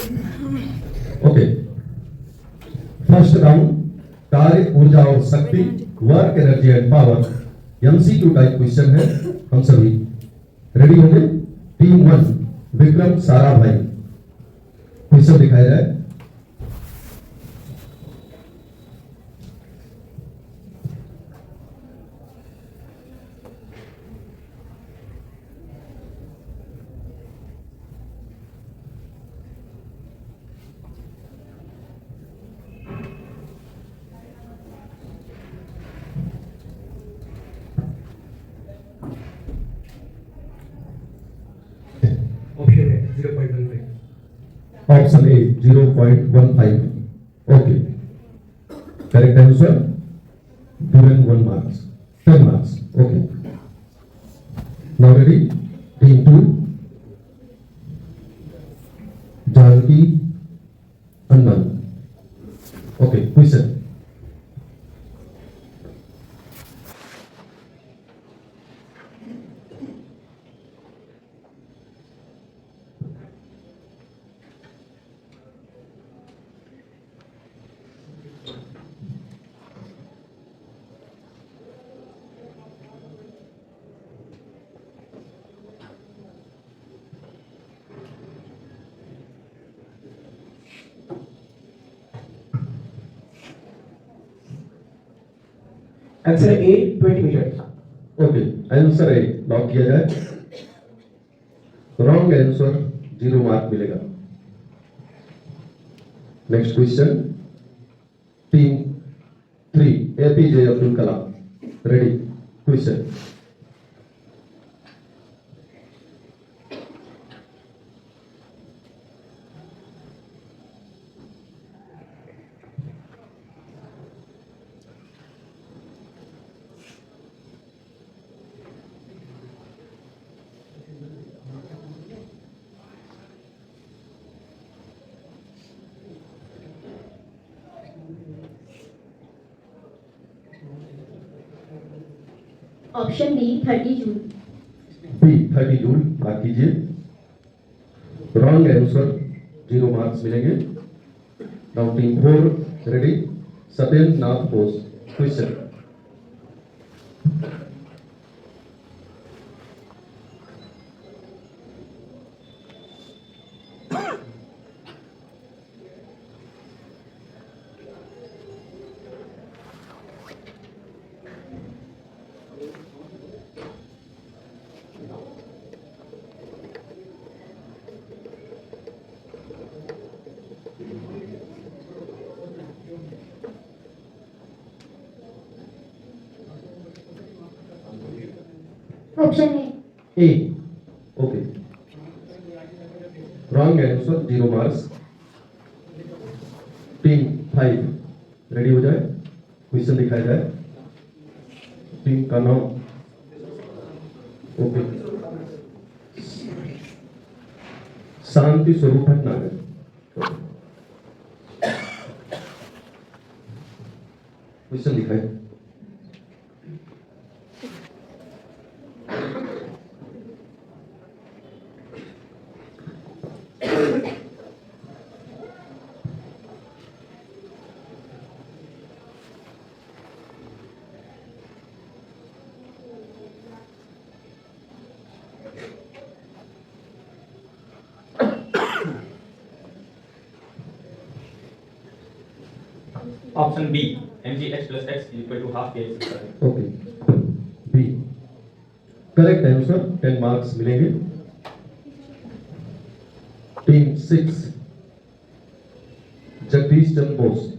Okay, first round कार्य, ऊर्जा और शक्ति, work, energy and power, MCQ type question है। हम सभी रेडी होंगे। टीम 1 विक्रम सारा भाई, क्वेश्चन दिखाया जाए। Option A 0.15। Okay, correct answer, given 1 marks, 10 marks. Okay, now ready, team 2 Janki Anman. Okay, question. Answer A 20 metre. Okay, answer A lock किया जाए। रॉन्ग आंसर, 0 मार्क मिलेगा। Next question, team 3 APJ Abdul Kalam, ready, question. Option B 30 June. B 30 June mark कीजिए। Wrong answer, 0 marks मिलेंगे। Now team 4 ready, Satyendra Nath Bose, question. Option A. Okay, wrong answer, 0 marks. Team 5 ready हो जाए, question दिखाया जाए। Team का नाम, okay, Shanti Swarup Bhatnagar. Question दिखाए। Option B, mgh plus x is equal to half kx square. Okay, B correct answer, 10 marks मिलेंगे। Team 6 Jagdish Chandra Bose,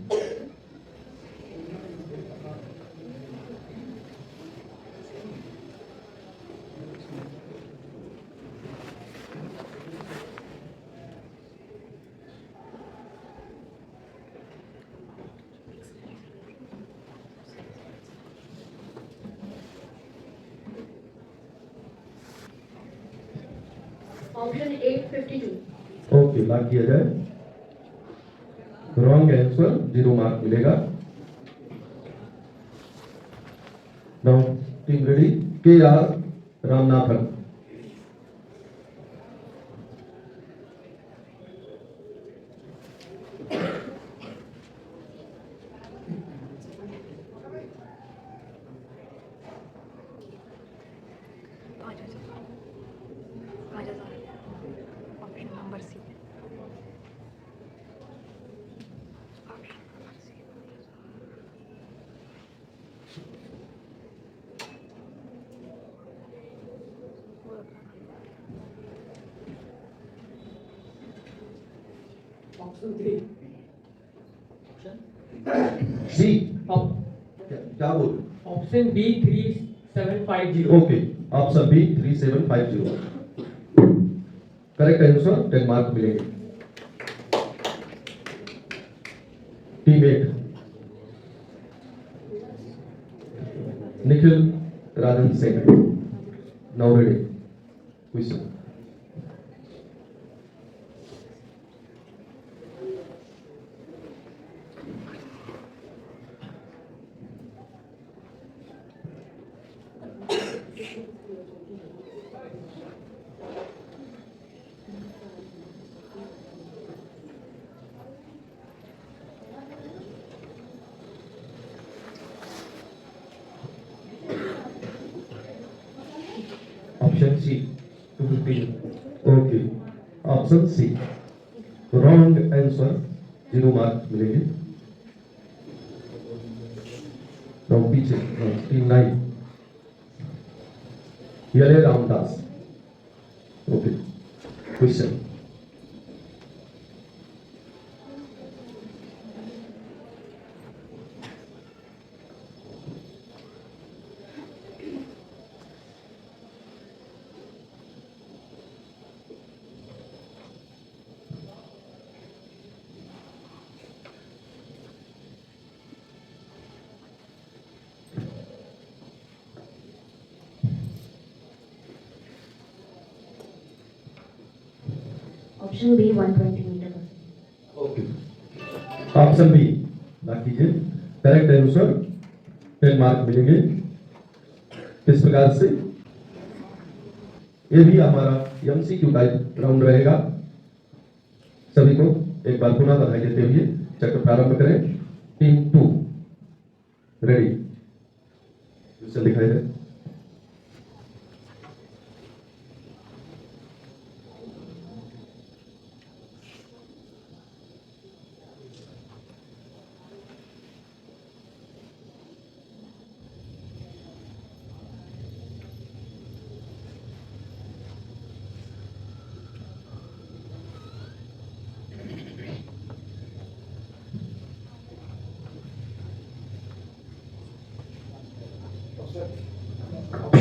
option A 52। Okay, lock किया जाए। रॉन्ग आंसर, 0 मार्क मिलेगा। Now team ready, K R Ramanathan, option 3 C क्या बोल option B 3750 okay option B 3750 correct answer 10 mark मिलेंगे team 8 Nikhil Rajan Singh now ready question option C 215 okay option C wrong answer 0 mark मिलेंगे from पीछे team 9 यले Ramdas okay question option B 120 metre का okay option B lock कीजिए correct answer 10 mark मिलेंगे इस प्रकार से ये भी हमारा एमसीक्यू टाइप राउंड रहेगा सभी को एक बार पुनः बधाई देते हुए चक्र प्रारंभ करें टीम 2 रेडी क्वेश्चन दिखाई दे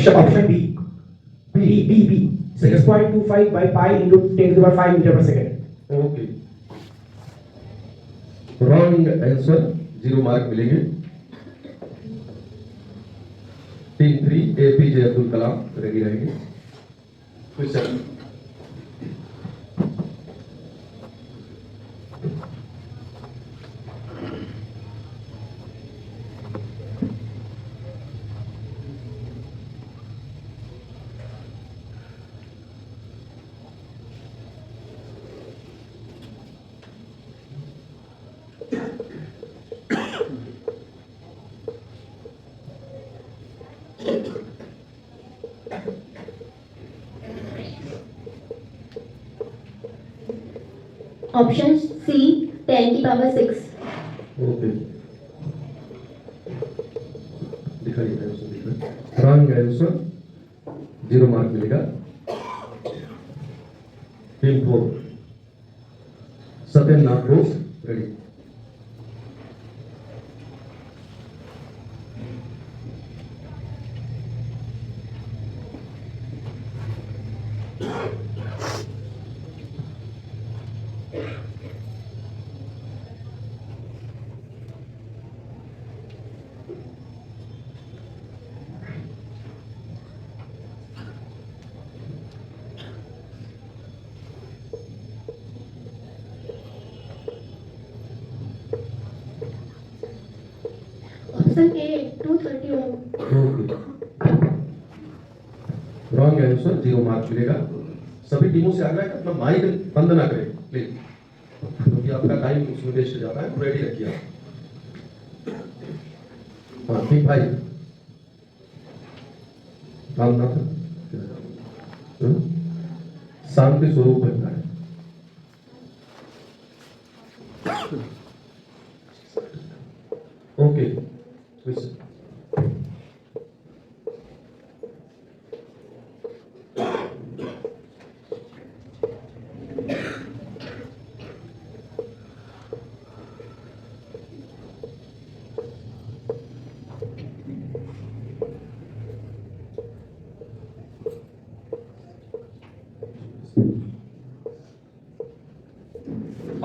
Option B. B. 6.25 by pi into 10 to the power 5 meter per second. Okay wrong answer 0 mark मिलेंगे team 3 APJ Abdul Kalam ready रहेंगे क्वेश्चन ऑप्शन सी 10 की पावर 6 ओके दिखाइए आंसर दिखाइए रॉन्ग आंसर 0 मार्क मिलेगा team 4 Satyanath Bose ready option A 230 ohm wrong answer 0 mark मिलेगा सभी टीमों से आग्रह है कि अपना माइक बंद ना करें प्लीज क्योंकि आपका टाइम उसमें वेस्ट हो जाता है रेडी रखिए आप हाँ ठीक भाई रामनाथ शांति स्वरूप बनना है okay question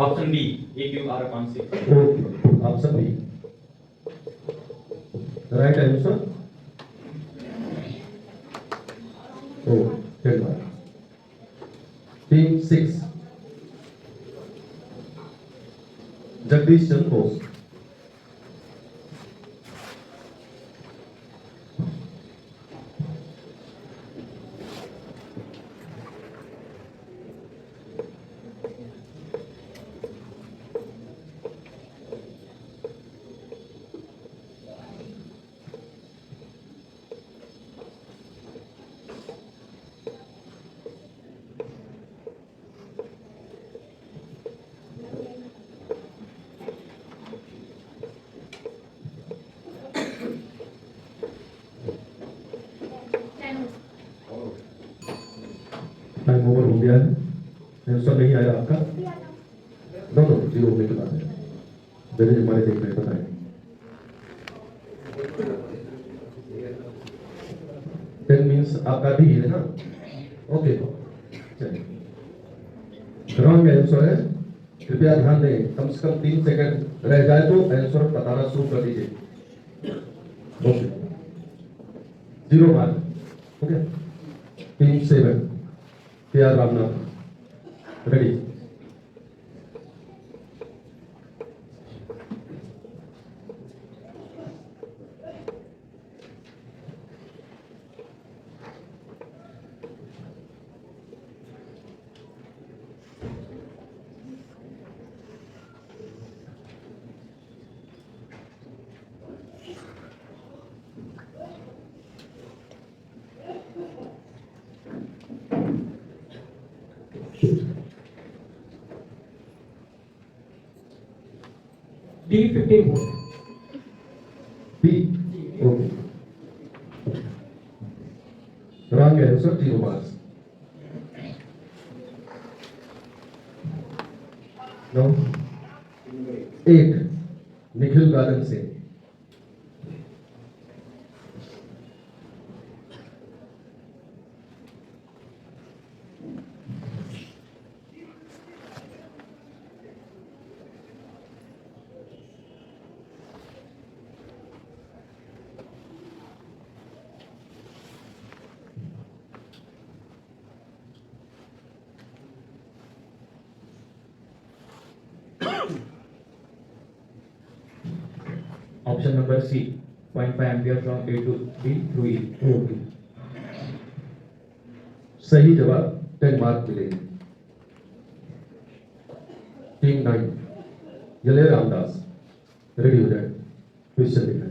Option B, AQR upon 6. Okay, option B right answer. Oh 10 mark. Team 6 Jagdish Chandra Bose. Time over हो गया है। आंसर नहीं आया आपका? नो नो, जीरो होने के बाद है। जरूर हमारे देख रहे बताएं। 10 मीन्स आपका डी है ना? ओके, चलिए। रॉन्ग आंसर है। कृपया ध्यान दें, कम से कम 3 सेकंड रह जाए तो आंसर बताना शुरू कर दीजिए। Okay, 0 mark. Okay, team 7 K R. Ramnath ready. D 15 volt. B okay, wrong answer, 0 marks. No 8 Nikhil गार्डन से। Option number C, 0.5 ampere from A to B through E. Okay, सही जवाब 10 मार्क मिलेंगे। टीम 9 यले रामदास रेडी हो जाए, क्वेश्चन लिखा है।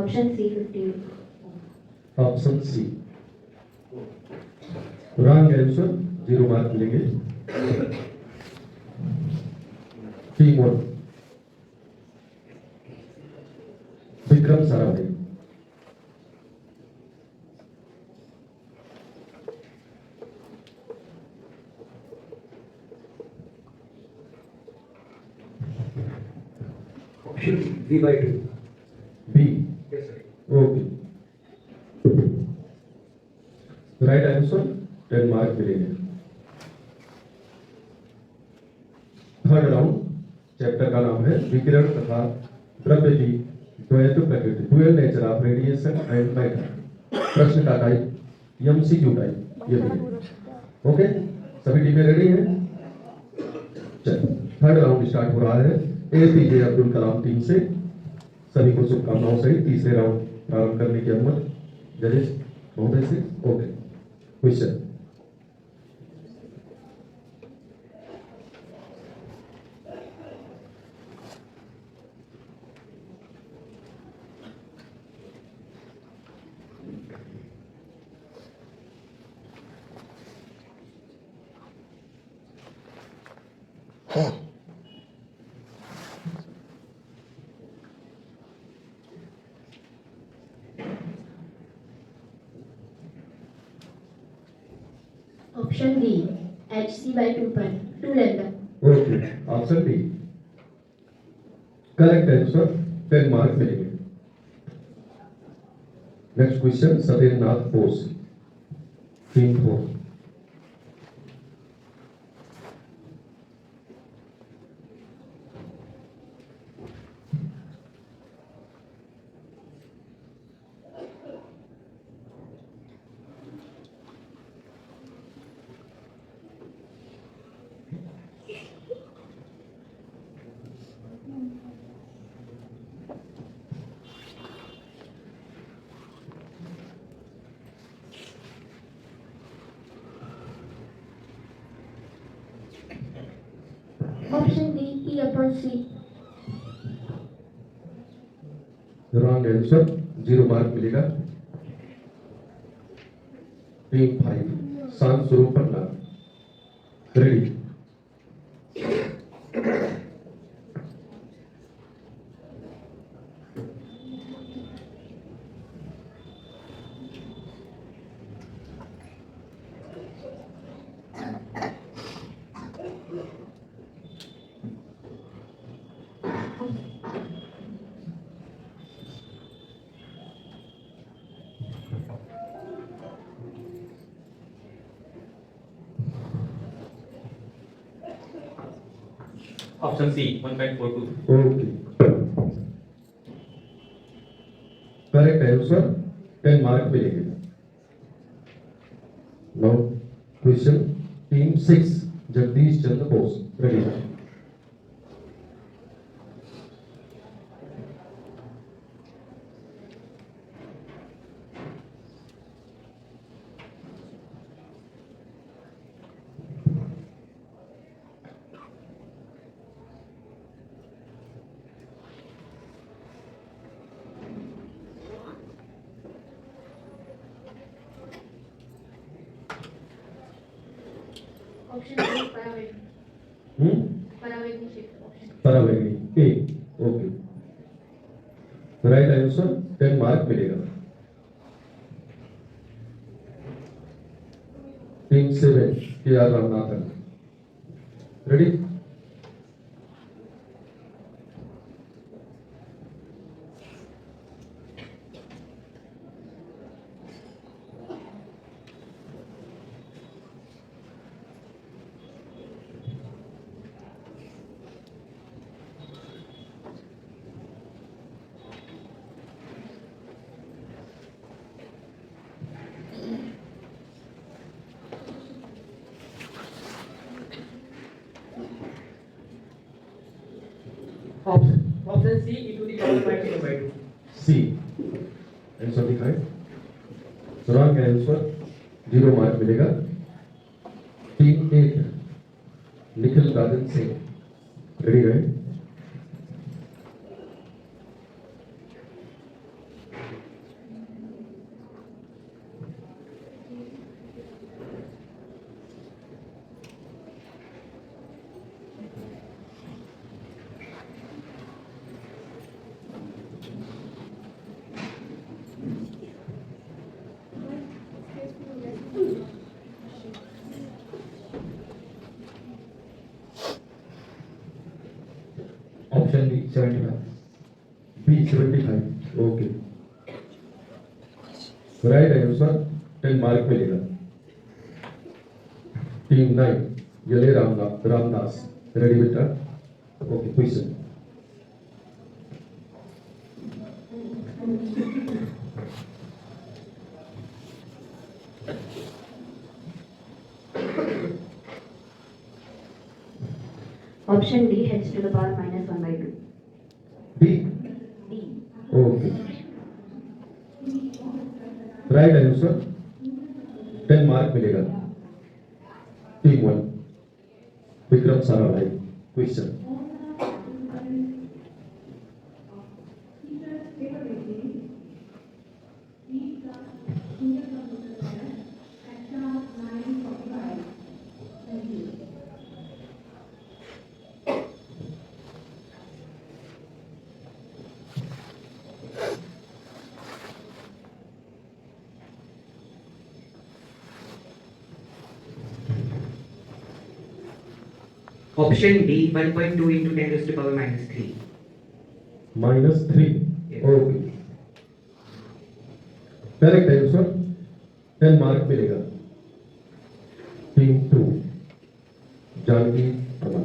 Option C 15. Option C wrong answer, 0 mark मिलेंगे। Team 1 Vikram Sarabhai. Option V by 2. B Yes, sir. Okay, right answer, 10 mark मिलेंगे। Third round, chapter का नाम है विकिरण तथा द्रव्य की द्वैत प्रकृति, dual nature of radiation and matter. प्रश्न का टाइप एमसीक्यू टाइप ये भी है। ओके, सभी टीमें रेडी हैं? चलिए, थर्ड राउंड स्टार्ट हो रहा है एपीजे अब्दुल कलाम टीम से। सभी को शुभकामनाओं सहित तीसरे राउंड प्रारंभ करने की अनुमति जजेस महोदय से। Okay, question. Option D, HC by 2 lambda. Okay, option D correct answer, 10 mark मिलेंगे। Next question, Satyanath Bose, team 4। Option D, E upon C. Wrong answer, 0 mark मिलेगा। Team 5, Shant Swaroop Panna, ready. Option C, 1.42. Okay, correct answer, 10 mark मिलेंगे। Now question, team 6, Jagdish Chandra Bose, ready. Option D, paravagini. Paravagini shift option. परावैगनी, A, okay, right answer, 10 mark मिलेगा। Team 7, K R Ramanathan, ready. Option C, e to the power minus 1 by 2. C answer दिखाए, wrong answer, 0 mark मिलेगा। Team 8, Nikhil Rajan Singh, ready रहे। Option B, 75. B 75, okay, right answer, 10 mark मिलेगा। Team 9, यले Ramdas, ready बेटा। Okay, question, Option D, h to the power minus 1 by 2. B, D. Okay, right answer, 10 mark मिलेगा। Team 1, Vikram Sarabhai, question, Option D, 1.2 into 10 raised to power minus 3. -3. Yes. Okay, correct answer, 10 mark मिलेगा। Team 2 Janaki Aman.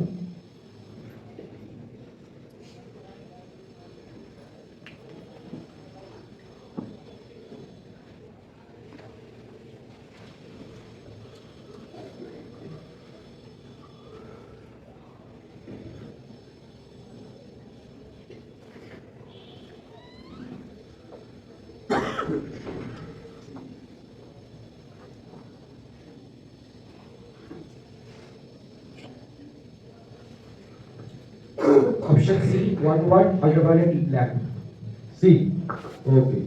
Option C, 1 watt ultraviolet lamp. C, okay,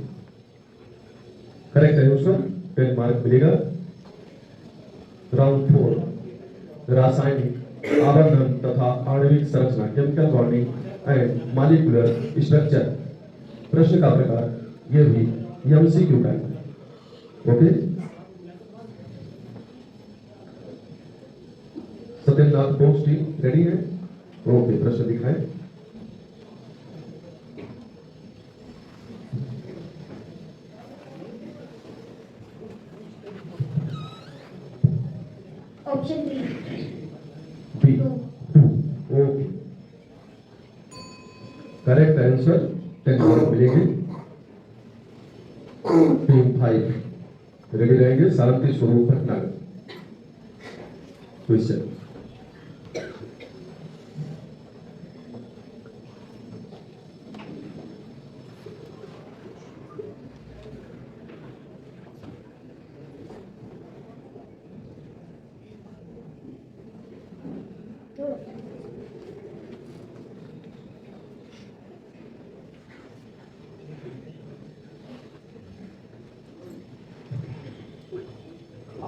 correct answer, 10 mark मिलेगा। Round 4 रासायनिक आवर्धन तथा आणविक संरचना, chemical bonding and molecular structure. प्रश्न का प्रकार ये भी एमसीक्यू टाइप है। Okay, Satyanath Bose team ready है? ओके, प्रश्न दिखाएं। Option B. B, 2. 2, okay, correct answer, 10 mark मिलेंगे। टीम 5 रेडी रहेंगे? शांति स्वरूप Bhatnagar. Question,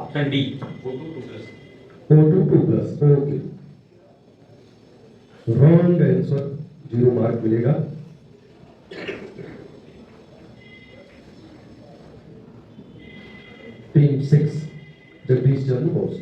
Option D, O2 2 plus. O2 2 plus, okay, wrong answer, 0 mark मिलेगा। Team 6 Jagdish Chandra Bose.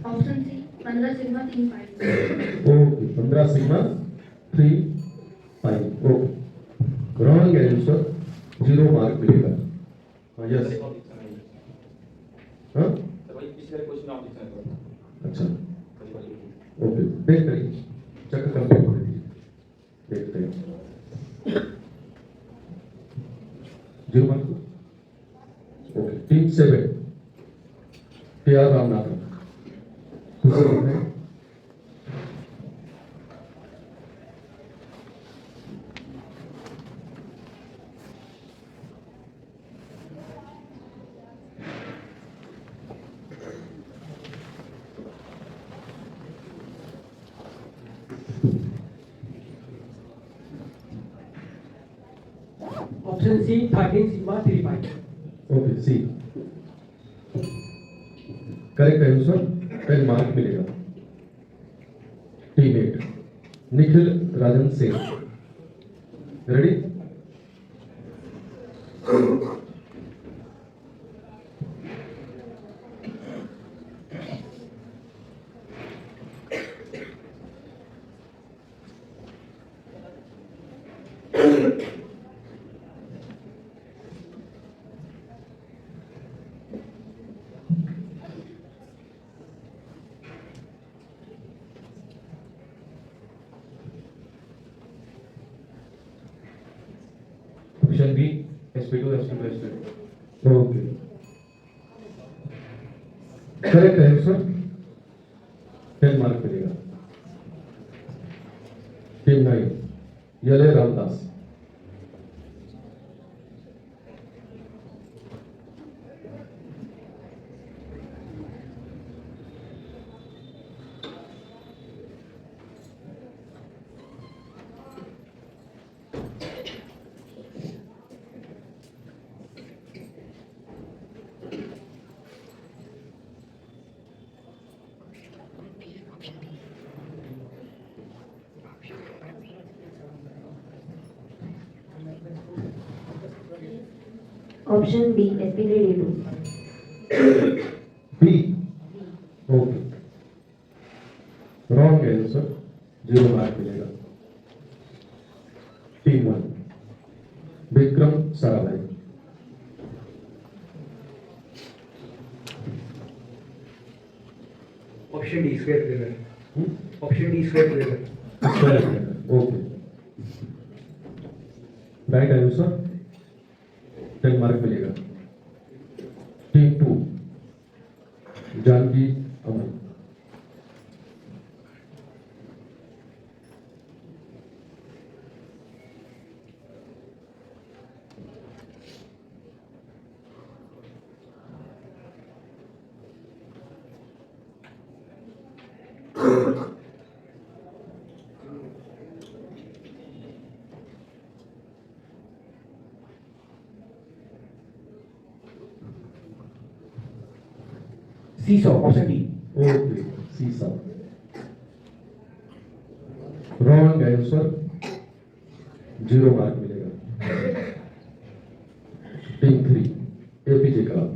Option C. 15 sigma 3 pi. Okay, 15 sigma 3 pi, okay, wrong answer, 0 mark मिलेगा। हाँ, yes, Sir, option नहीं है। हाँ, Sir, वही पिछले क्वेश्चन में ऑप्शन है। अच्छा, वही वाली। ओके, देख करिए, चेक कंप्लीट कर दीजिए, देखते हैं। 0 mark, okay, team 7 K R Ramanathan. खुशी है? Option C, 13 sigma 3 pi. Okay, C, correct answer, 10 mark मिलेगा। Team 8 Nikhil Rajan Singh ready? Option B, sp2 sp2 sp2. Okay, correct answer, 10 mark मिलेगा। Team 9 यले Ramdas. Option B, SP3D2. B okay wrong है answer, 0 mark मिलेगा। Team 1 Vikram Sarabhai. Option D, square figure. Option D, square figure. Okay right answer, 10 mark मिलेगा। Team 2 Janaki Aman. Seesaw, option D. Okay सीसा wrong answer, 0 mark मिलेगा। Team 3 APJ Kalam.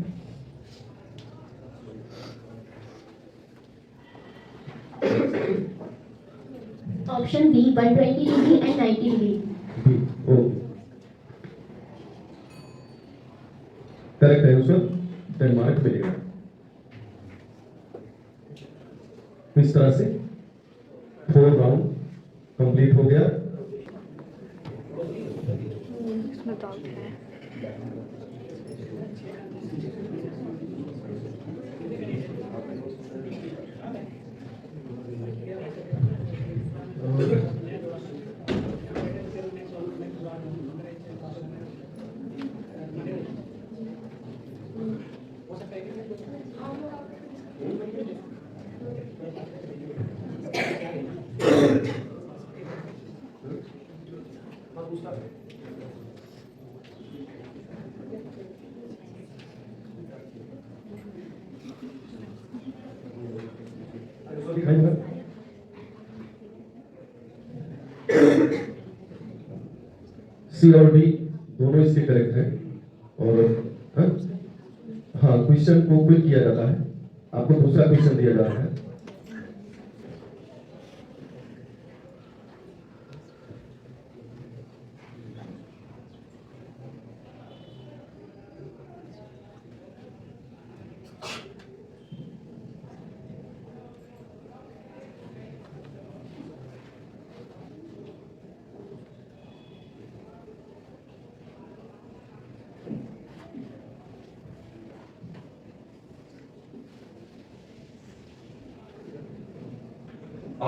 Option B, 120 degree and 90 degree. B okay correct answer, 10 mark मिलेगा। इस तरह से 4 round complete हो गया। सी और डी दोनों इसके करेक्ट है। और हाँ क्वेश्चन को क्विक किया जाता है, आपको दूसरा क्वेश्चन दिया जा रहा है।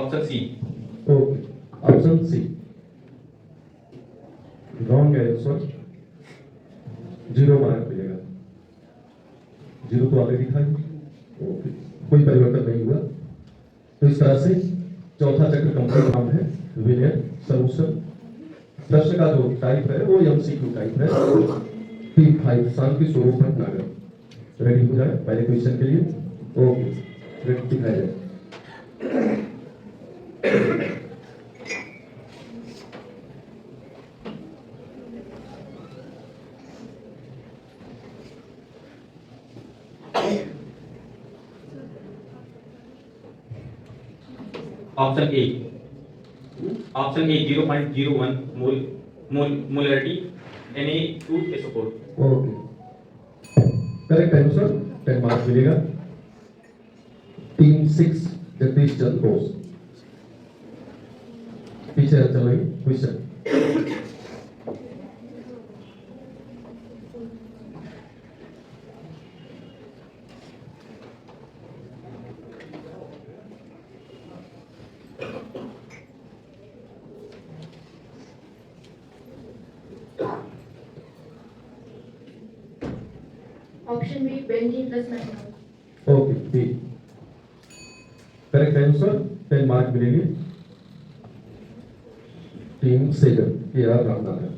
Option C. Okay option C wrong है आंसर, 0 मार्क मिलेगा। 0 तो ऑलरेडी था ही। ओके कोई परिवर्तन नहीं हुआ। तो इस तरह से चौथा चक्र कंप्लीट नाम है विनय सॉल्यूशन। प्रश्न का जो टाइप है वो एमसीक्यू टाइप है। टीम 5 शांति स्वरूप भटनागर रेडी हो जाए पहले क्वेश्चन के लिए। ओके रेडी दिखाया जाए। Option A. Option A 0.01 molarity Na2SO4. Okay correct answer, 10 mark मिलेगा। टीम 6 जगदीश चंद्र बोस पीछे चल रही question. Option B, benzene plus methanol. Okay B correct answer, 10 mark मिलेंगे। Team 7 K R Ramanathan.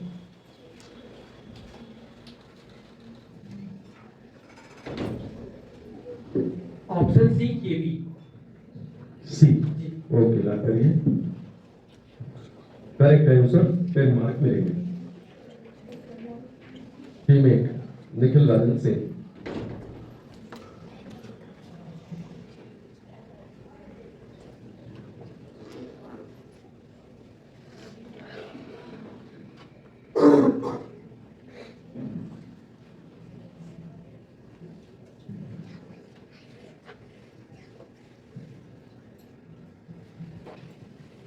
Option C, KB. C okay लाभ करिए। Correct answer, 10 mark मिलेंगे। Team 8 Nikhil Rajan Singh.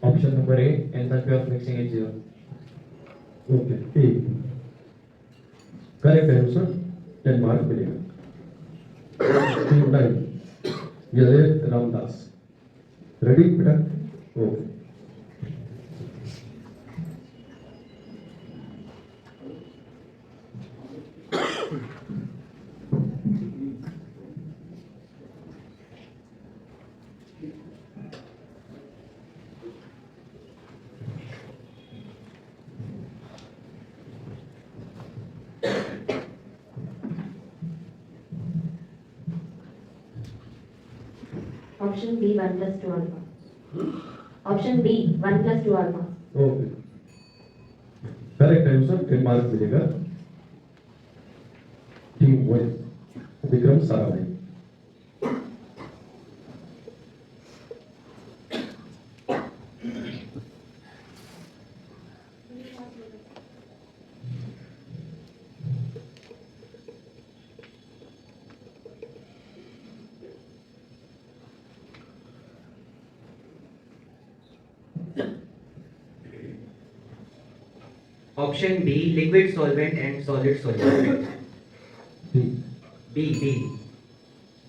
Option number A, enthalpy of mixing is 0. Okay, A correct answer, 10 mark मिलेगा। Team 9 यदेव Ramdas, ready बेटा? Okay. Option B 1 plus 2 alpha. Option B 1 plus 2 alpha. Okay, correct answer, 10 mark मिलेगा। Team 1 Vikram Sarabhai. Option B, liquid solvent and solid solvent. T B.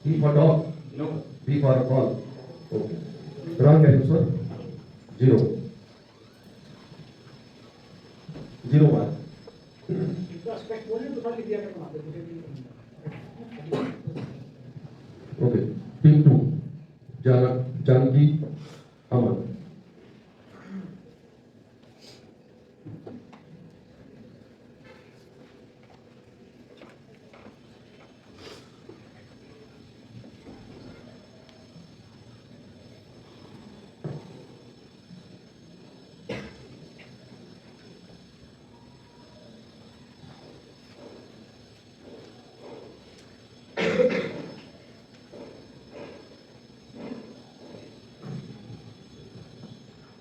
T for dog, No. B for ball. Okay, wrong answer, 0 mark. Okay, team 2 Janaki Aman.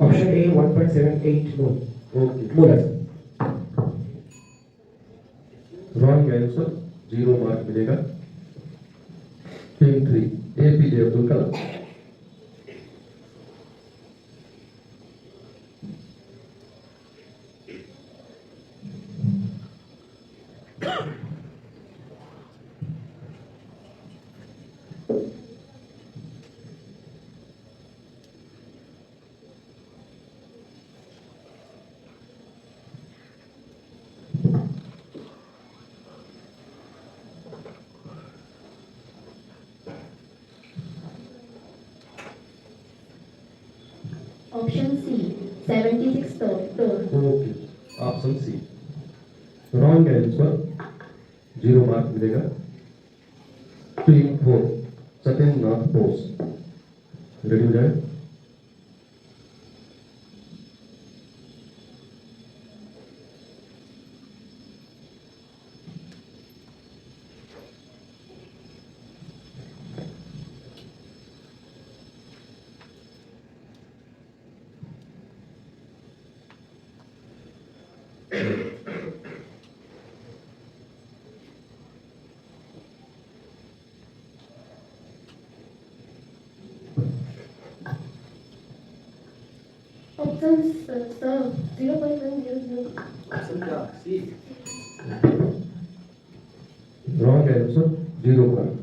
Option A 1.78 mole. Okay, Molars. Wrong answer, 0 mark मिलेगा। Team 3 APJ Abdul Kalam. Option C 76 turn. Okay, option C wrong answer, 0 mark मिलेगा। Team 4 Satyendranath Bose, ready हो जाए। Option 0.100. Wrong answer, 0 mark.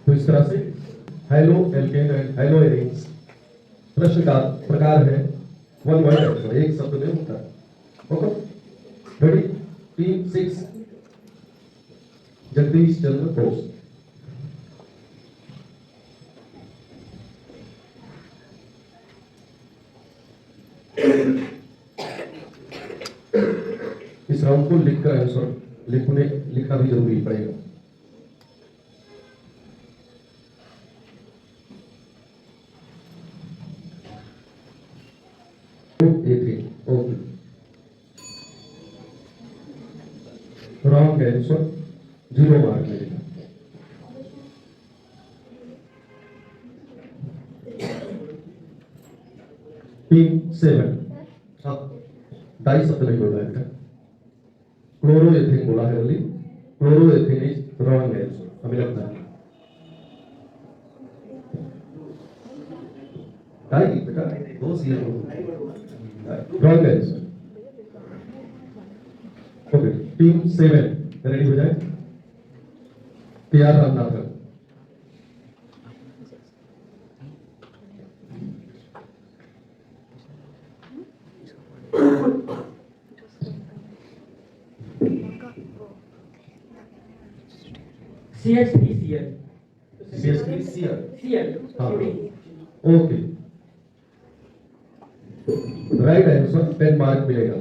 तो इस तरह से halo alkane and hello arenes प्रश्न का प्रकार है 1 वर्ड आंसर, एक शब्द में उत्तर। Okay, ready? Team 6 Jagdish Chandra Bose. इस राउंड को लिखकर आंसर लिखना भी जरूरी पड़ेगा। A3 okay, wrong answer, 0 mark मिलेगा। टीम 7, अब डाई शब्द नहीं बोला है, क्लोरोएथेन बोला है only. Chloroethane is wrong answer, हमें लगता है। डाई बेटा, दो C wrong answer. Okay, team 7 ready हो जाए। K R. Ramanathan. CH3Cl. CH3Cl. Cl. हाँ, Sorry. Okay, right answer, 10 mark मिलेगा।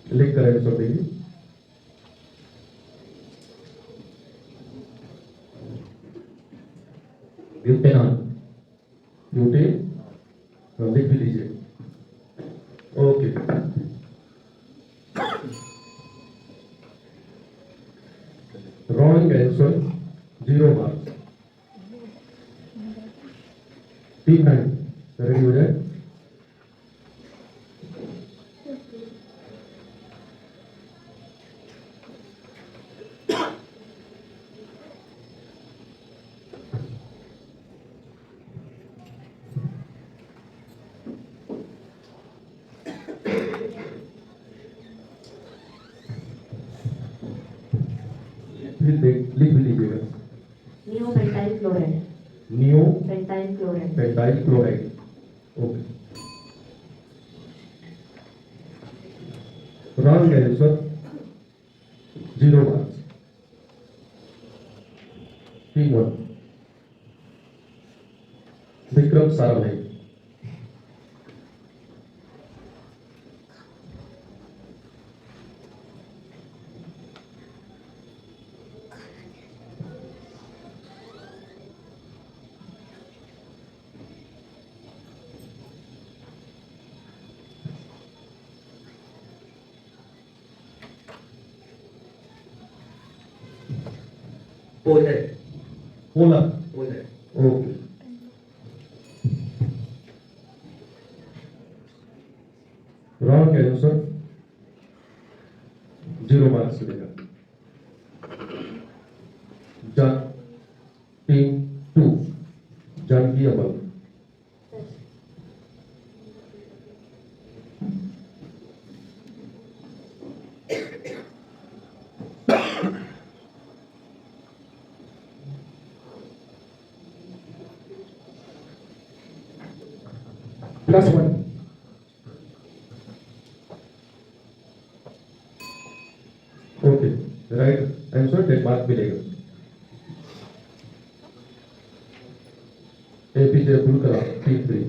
लिख कर आंसर देखिए। ब्यूटेनॉल, ब्यूटेन लिख भी लीजिए। Okay, wrong answer, 0 marks. Team 9 ready हो जाए। लिख भी लीजिएगा। Neopentyl chloride. Neo Pentyl chloride. Pentyl chloride. Okay, wrong answer, 0 marks. Team 1 Vikram Sarabhai. Polar. Polar, Polar. Okay, wrong answer, 0 marks मिलेगा। Team 2 Janaki Amal. +1. Okay, right answer, 10 mark मिलेगा। APJ Abdul Kalam, team 3।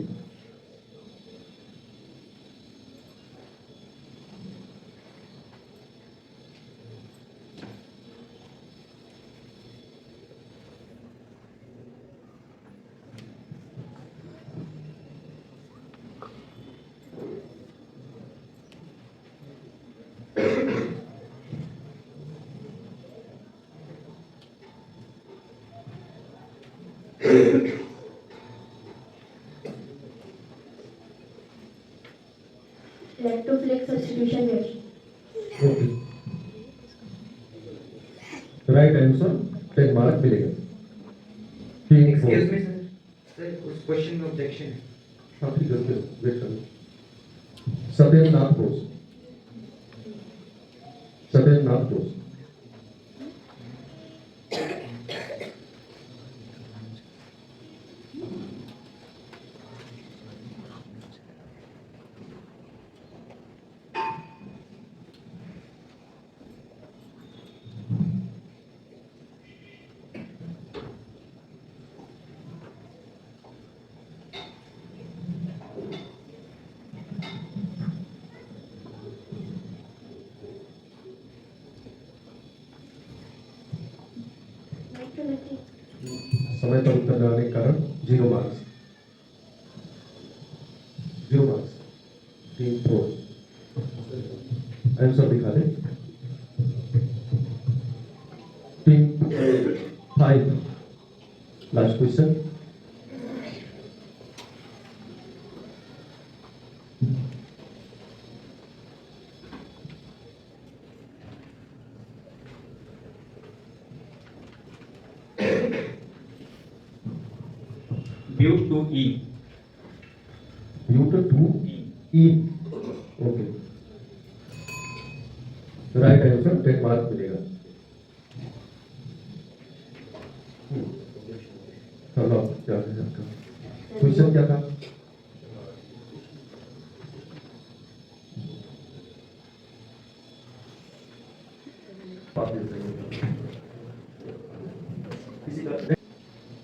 Lactoflake substitution reaction. Okay, right answer, 10 mark मिलेगा। Team 4। Excuse me, sir. Sir, उस question में objection है. हाँ ठीक है, wait करो। सत्येंद्र नाथ बोस, सत्येंद्र नाथ बोस। समय पर उत्तर न आने के कारण 0 मार्क्स। 0 मार्क्स। टीम 4 आंसर दिखा दे। Team 5 last question. Bute to E. Bute to E. E. Okay, right answer 10 mark मिलेगा। हेलो, क्या है आपका क्वेश्चन क्या था?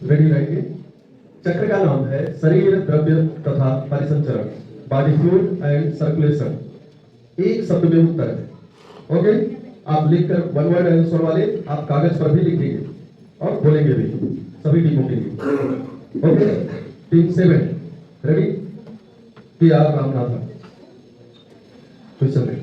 रेडी रहेंगे। चक्र का नाम है शरीर, द्रव्य तथा परिसंचरण, बॉडी फ्लूइड एंड सर्कुलेशन। एक शब्द में उत्तर है। ओके, आप लिखकर वन वर्ड आंसर वाले आप कागज पर भी लिखेंगे और बोलेंगे भी सभी टीमों के लिए। Okay, team 7 ready? P R Ramanathan question है।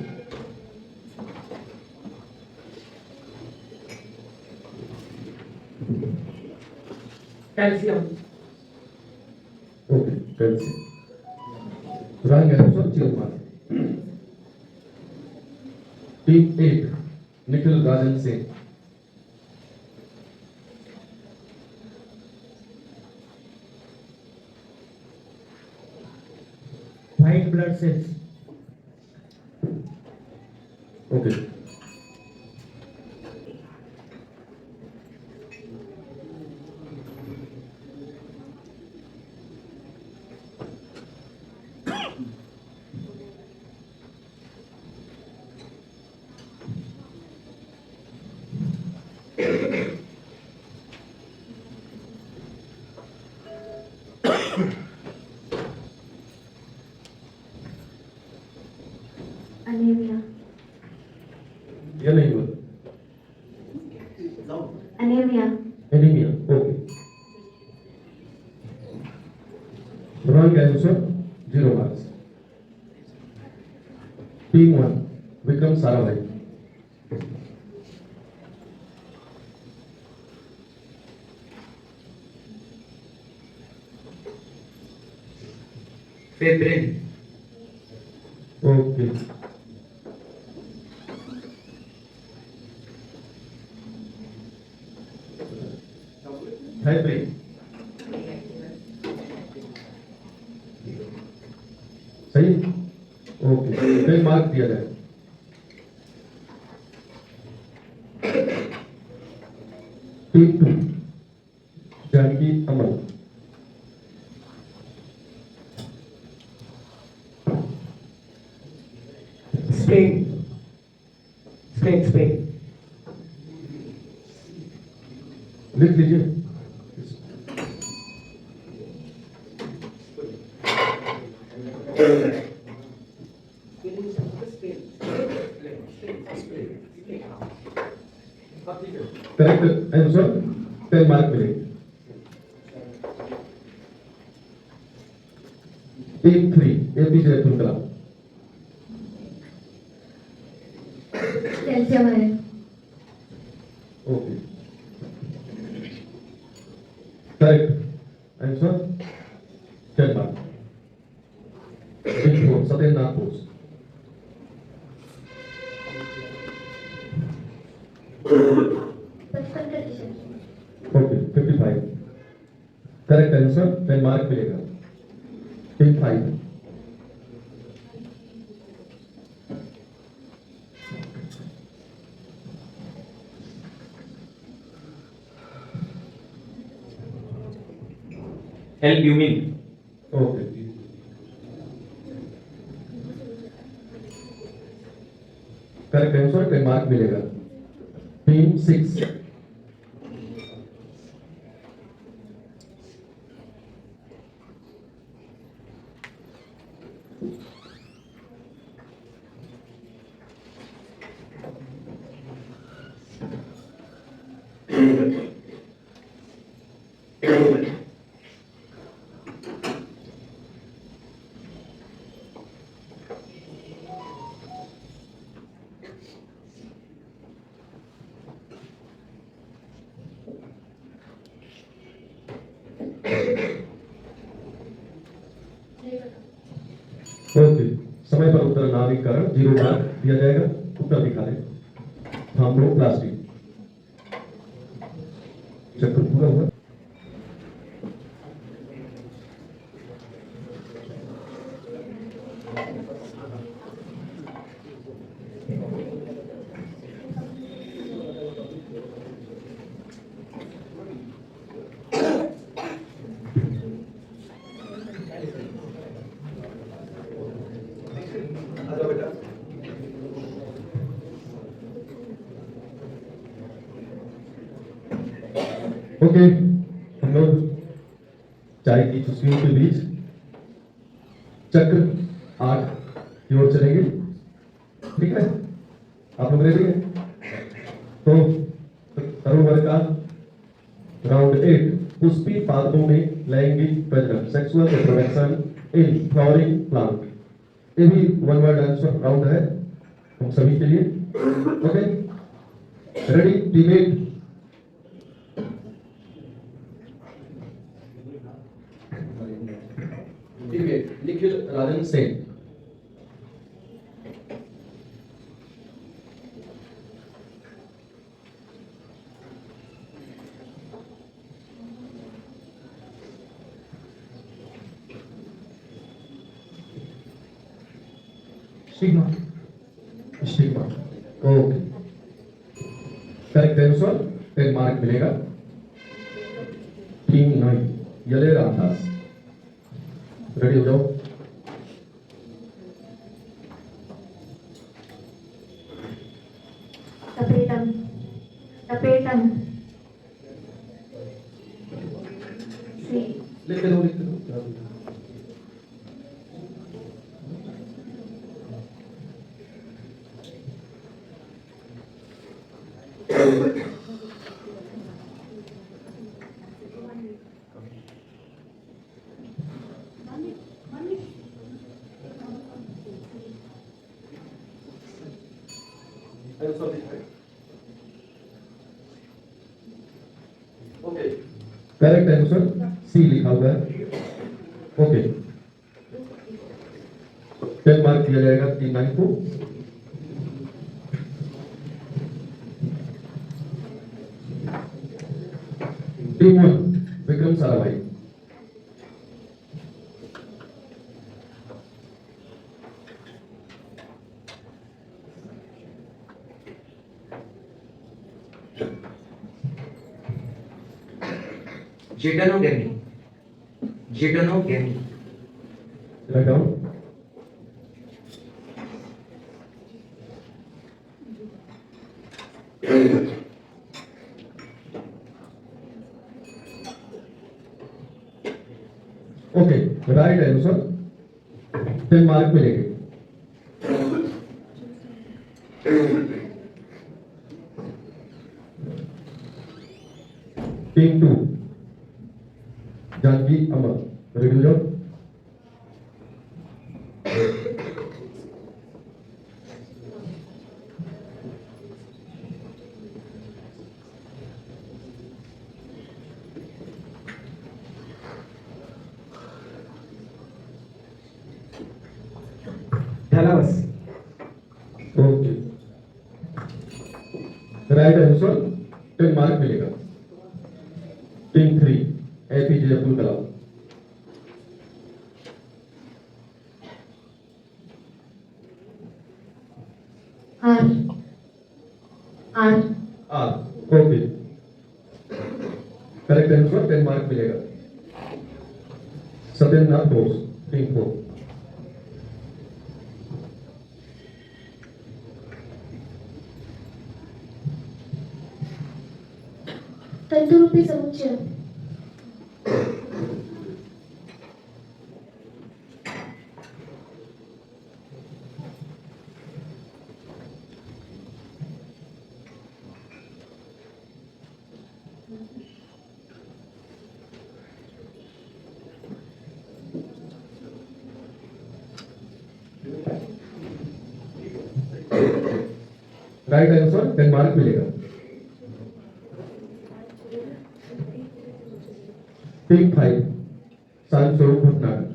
Calcium. Okay, calcium. Wrong answer 0 mark. Team 8 Nikhil Rajan Singh. White blood cells. Okay, Anemia. ये नहीं हुआ। Anemia. Anaemia. Okay, wrong answer 0 marks. Team 1 Vikram Sarabhai. Febrin. Okay, hybrid. सही। ओके, कई मार्क दिया जाए। Team 2 Janaki Aman. Spain. Spain. लिख लीजिए। करेक्ट आंसर 10 मार्क मिलेंगे। टीम 3 एपीजे अब्दुल कलाम। Calcium iron. Okay, correct answer 10 mark. Team 4 Satyendranath Bose. Okay, 55 correct answer 10 mark मिलेगा। Team 5 Albumin. Okay, correct answer 10 mark मिलेगा। Team 6 Calcium. 0 mark दिया जाएगा। उत्तर दिखा दें। थर्मोप्लास्टिक। चक्कर पूरा हुआ। ओके, हम लोग चाय की चुस्कियों के बीच चक्र 8 की ओर चलेंगे। ठीक है, आप लोग रेडी हैं? तो सरोवर का राउंड 8 पुष्पी पादपों में लैंगिक प्रजनन, sexual reproduction in flowering plant. ये भी वन वर्ड आंसर राउंड है हम सभी के लिए। Okay, ready? Team eight Nikhil Rajan Sen. Sigma. Stigma. Okay, correct answer 10 mark मिलेगा। टीम 9 यले रामदास, रेडी हो जाओ। Tapetam. Tapetam. C. लिख दो, लिख दो। ओके, करेक्ट आंसर सी लिखा हुआ है। ओके, 10 मार्क दिया जाएगा टीम 9 को। Team 1 Vikram Sarabhai. Gittanogamy. Gittanogamy. Right down. Okay, right answer 10 mark मिलेंगे। टीम 2 जानकी अमर, रेडी हो जाओ। Thalavas. Okay, right answer 10 mark मिलेगा। Team 3 APJ Abdul Kalam. R. R. Okay, correct answer 10 mark मिलेगा। सत्येंद्रनाथ बोस, टीम 4। तंतुरूपी समुच्चय। राइट आंसर 10 मार्क मिलेगा। टीम 5 साल Swarup Bhatnagar.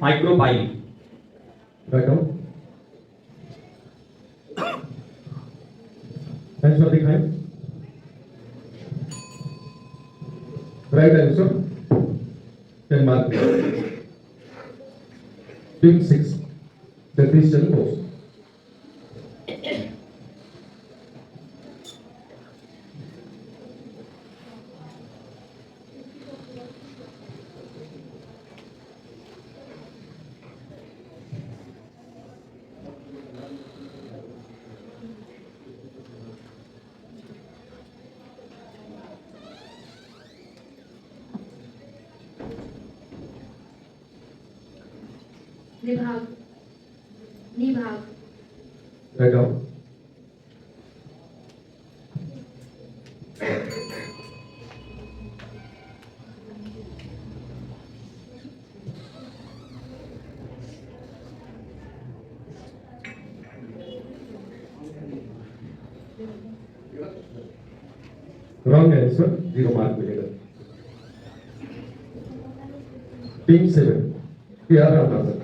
Micropyle. Write down. Answer दिखाएं. Right answer 10 mark. Team 6 the Christian Post. विभाग निभाग Write down. Wrong answer, 0 mark मिलेगा. Team 7 PR Ramanathan.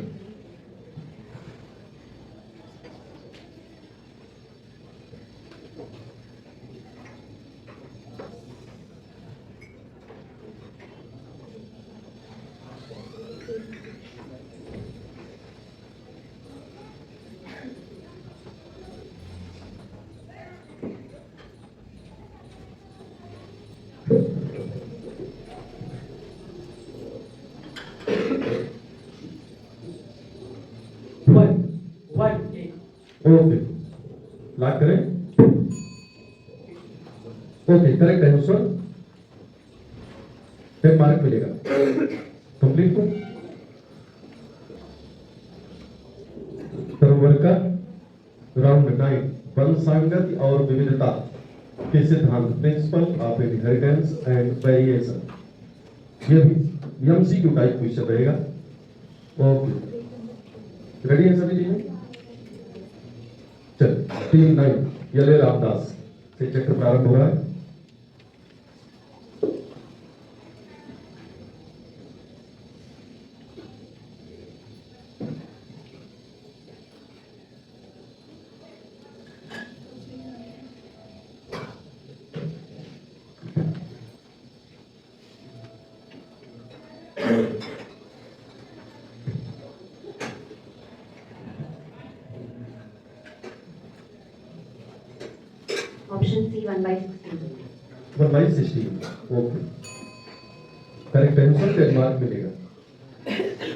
One. Okay, lock करें. Okay, correct answer 10 mark मिलेगा. कंप्लीट को सरोवर का राउंड 9 वन संगति और विविधता के सिद्धांत principle of inheritance and variation. ये भी एमसीक्यू टाइप क्वेश्चन रहेगा. ओके, रेडी है सभी टीम? चल, टीम 9 यले रामदास से चक्र प्रारंभ हो रहा है. Option C 1/16 1/16. Okay, correct answer 10 mark मिलेगा.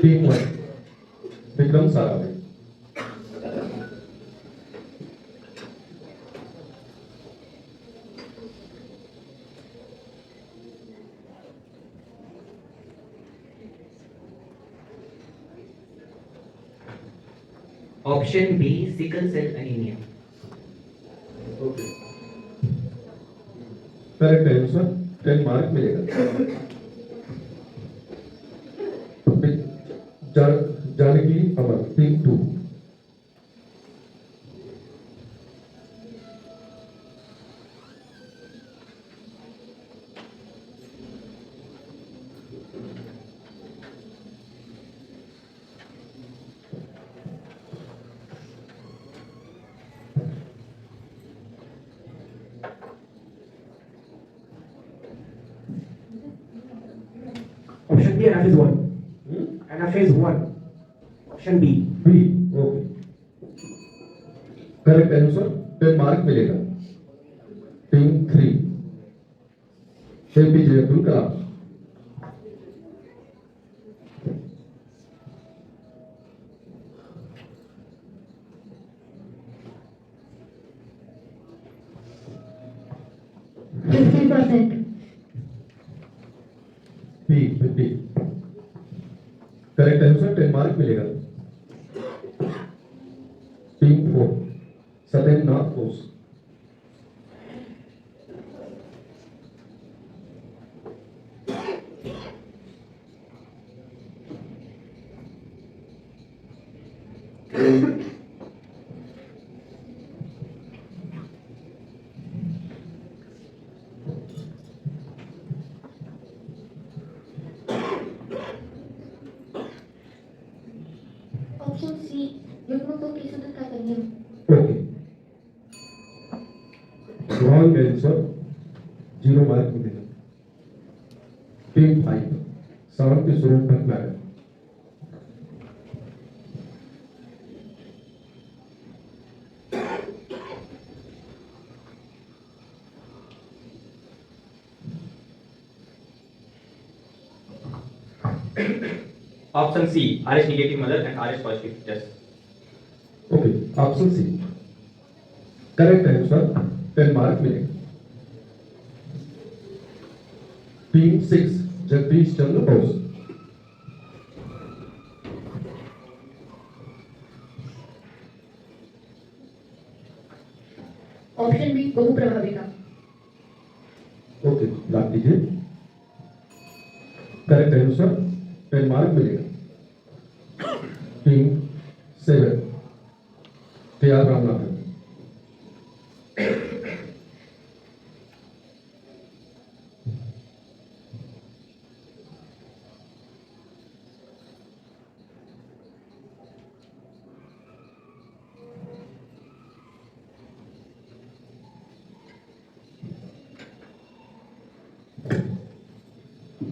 Team 1 Vikram Sarabhai. Option B, sickle cell anemia. Okay, correct answer 10 mark मिलेगा. Janaki Amar team 2. Option B, anaphase 1. Anaphase 1. Option B. B. Okay, correct answer 10 mark मिलेगा. Team 3 APJ Abdul Kalam. B 50. Correct answer 10 mark मिलेगा. Team 4 Satyanath Bose. Option C युग्म को केशवदत्त का कन्या okay, wrong answer, 0 mark मिलेगा। Team 5 Shanti स्वरूप Bhatnagar. Option C, RH negative mother and RH positive test. Okay, option C correct answer, 10 mark मिलेगा। Team 6 Jagdish Chandra Bose. Option B बहु प्रभाविका ओके, लाभ दीजिए। करेक्ट आंसर, 10 मार्क मिलेगा। Team 7 KR. Ramanathan.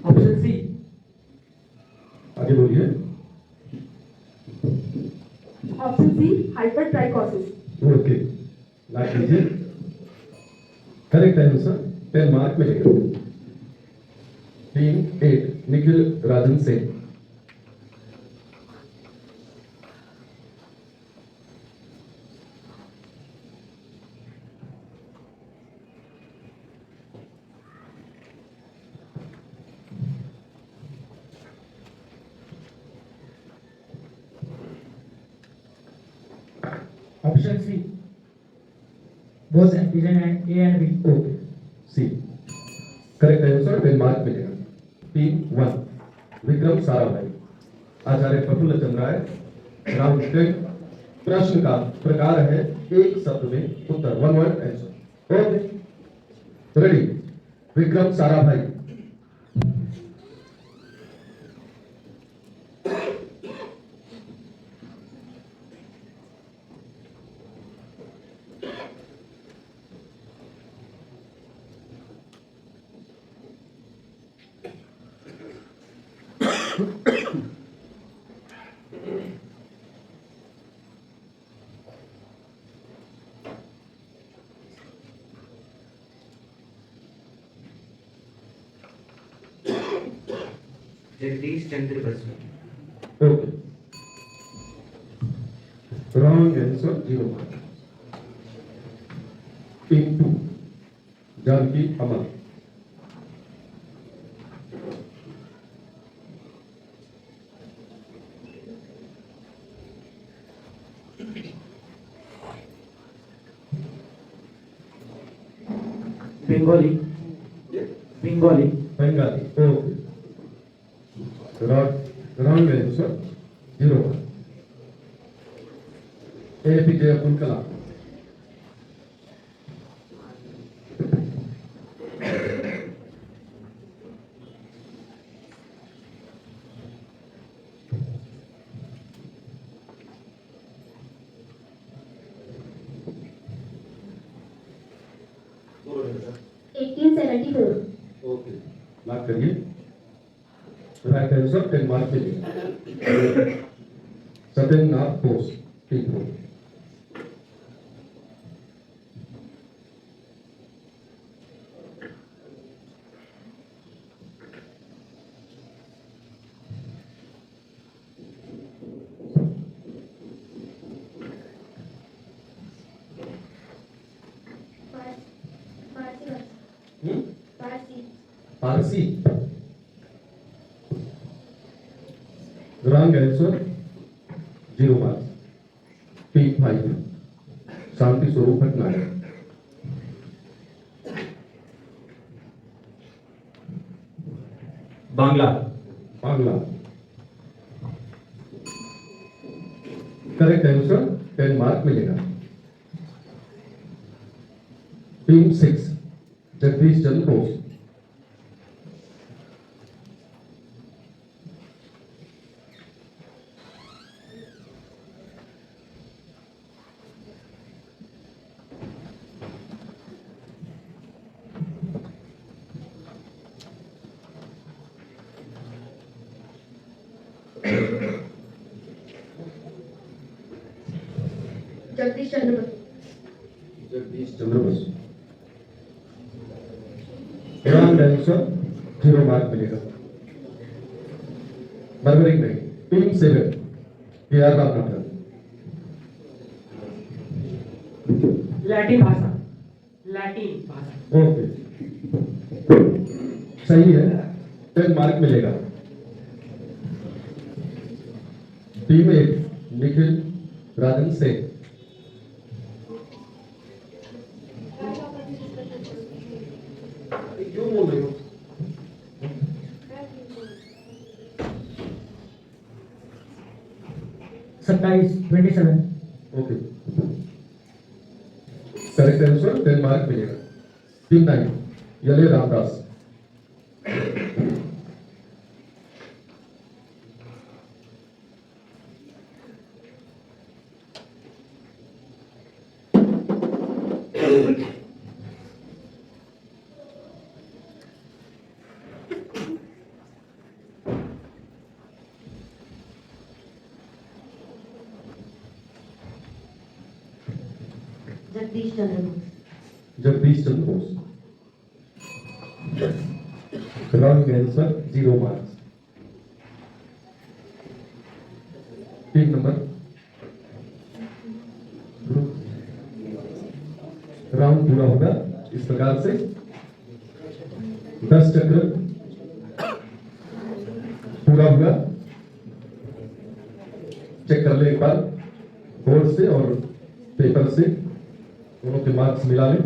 Option C. आगे बोलिए। Option C, hypertrichosis. ओके, लाभ दीजिए। करेक्ट आंसर, 10 मार्क मिलेगा। Team 8 Nikhil Rajan Singh. Option C. Both antigen and A and B. Okay, C correct answer, 10 mark मिलेगा। टीम 1 विक्रम साराभाई, आचार्य प्रफुल्ल चंद्र राय। राउंड 10 प्रश्न का प्रकार है एक शब्द में उत्तर, 1 word answer. Okay, ready. Vikram Sarabhai. Jagadish Chandra Basu. Okay, wrong answer, 0 mark. Team 2 Janaki Amar. Bengali. Bengali. Bengali. Okay, wrong answer, 0 mark. APJ Abdul Kalam. Okay, mark करिए। राइट आंसर, 10 मार्क मिलेगा। Satyanath Bose, team 4। Parsi. Wrong answer, 0 marks. Team 5 Shanti स्वरूप Bhatnagar. Bangla. Bangla. Correct answer, 10 mark मिलेगा। Team 6 Jagdish Chandra Bose. Jagadish Chandra Basu. Jagadish Chandra Basu. Wrong answer, 0 mark मिलेगा. बर्बरिक नहीं. Team 7 KR Ramanathan. Latin भाषा. Latin भाषा. Okay, सही है, 10 मार्क मिलेगा. टीम 8 निखिल राजन से. क्यों बोल रहे हो? 27. ओके, करेक्ट आंसर, 10 मार्क मिलेगा. Team 9 यले Ramdas. Jagadish Chandra Bose. Jagadish Chandra Bose. Wrong answer, 0 marks. Team number round पूरा होगा इस प्रकार से. 10 चक्र पूरा हुआ. चेक कर ले एक बार बोर्ड से और पेपर से, दोनों के मार्क्स मिला लें.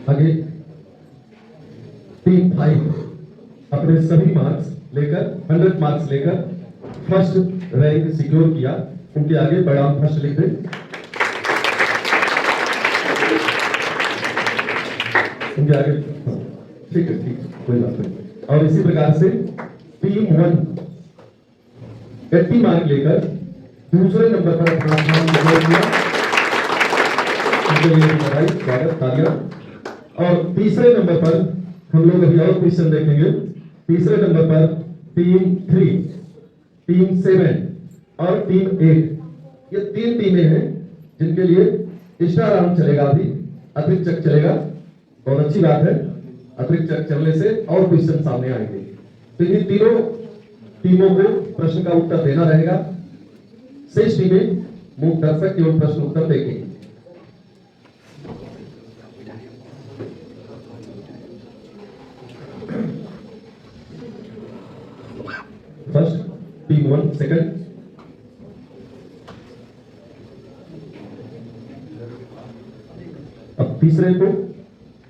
आगे टीम 5 अपने सभी मार्क्स लेकर 100 मार्क्स लेकर फर्स्ट रैंक सिक्योर किया. उनके आगे परिणाम फर्स्ट लिख दें. उनके आगे ठीक है, कोई बात नहीं. और इसी प्रकार से टीम 1 80 मार्क लेकर दूसरे नंबर पर अपना स्थान सिक्योर किया. उनके लिए बधाई, स्वागत, तालियां. और तीसरे नंबर पर हम लोग अभी और क्वेश्चन देखेंगे. तीसरे नंबर पर टीम 3, टीम 7 और टीम 8, ये 3 टीमें हैं जिनके लिए एक्स्ट्रा राउंड चलेगा. अभी अतिरिक्त चक्र चलेगा. बहुत अच्छी बात है, अतिरिक्त चक्र चलने से और क्वेश्चन सामने आएंगे. तो इन तीनों टीमों को प्रश्न का उत्तर देना रहेगा. शेष टीमें मूक दर्शक केवल प्रश्न उत्तर देंगे. First team 1, second. अब तीसरे को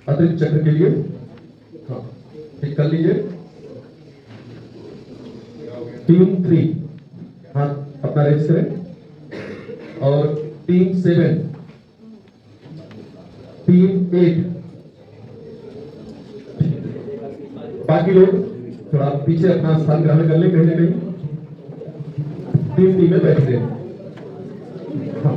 अतिरिक्त चक्र के लिए हाँ ठीक कर लीजिए. टीम 3 हाथ अपना रेज करें. और टीम 7, टीम 8, बाकी लोग थोड़ा पीछे अपना स्थान ग्रहण कर ले कहीं ना कहीं. 3 टीमें बैठ गए. हाँ.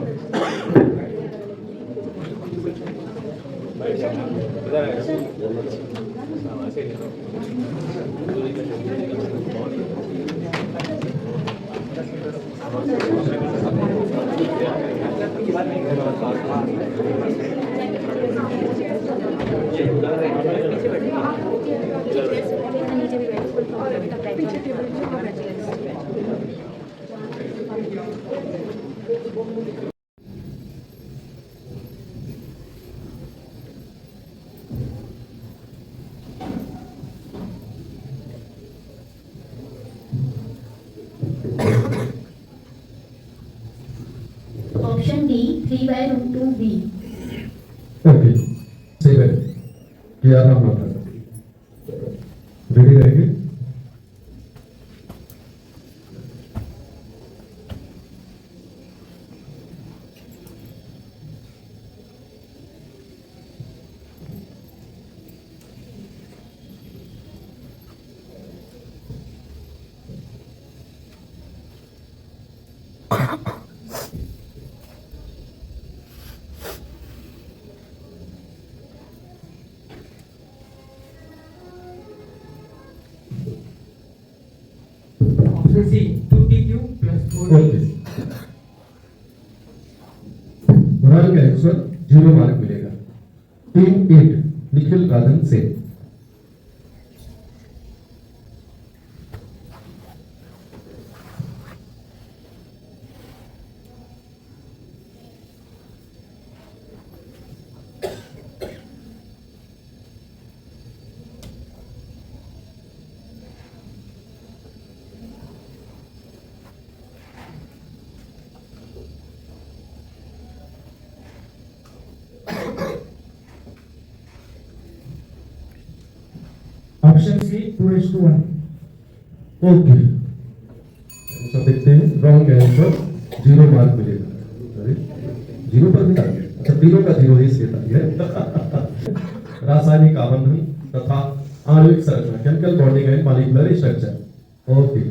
Option D 3/√2b. Okay, 7 KR Ramanathan. Ready रहेंगे. Option C, 2TQ plus 4T. Okay, wrong answer, 0 mark मिलेगा। टीम 8 निखिल राधन से। Option C, 2:1. ओके, सब देखते हैं। रॉन्ग आंसर, 0 मार्क मिलेगा। अरे 0 पर भी आ गया। अच्छा, तीनों का 0 ही इसलिए था ये। रासायनिक आबंधन तथा आणविक संरचना, chemical bonding and molecular structure. Okay,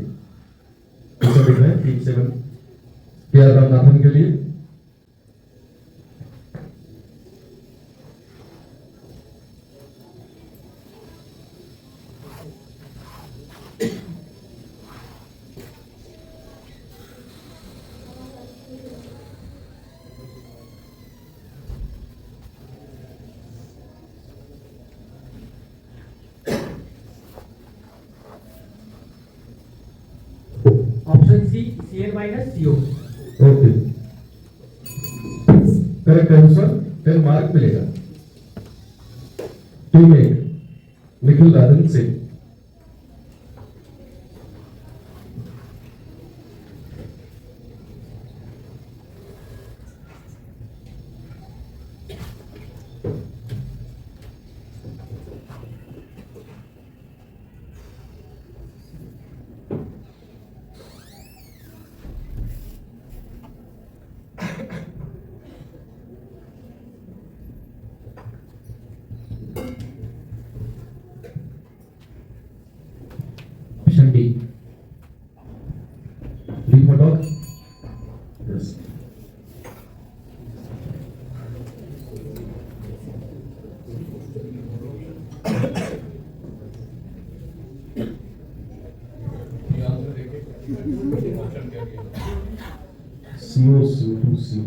तो देख रहे हैं टीम 7 के आर रामनाथन के लिए। Option C, Cl minus CO. Okay, correct answer, 10 mark मिलेगा। टीम 8 निखिल राधन से। Option D. D for dog. Yes, CO CO2 CO3।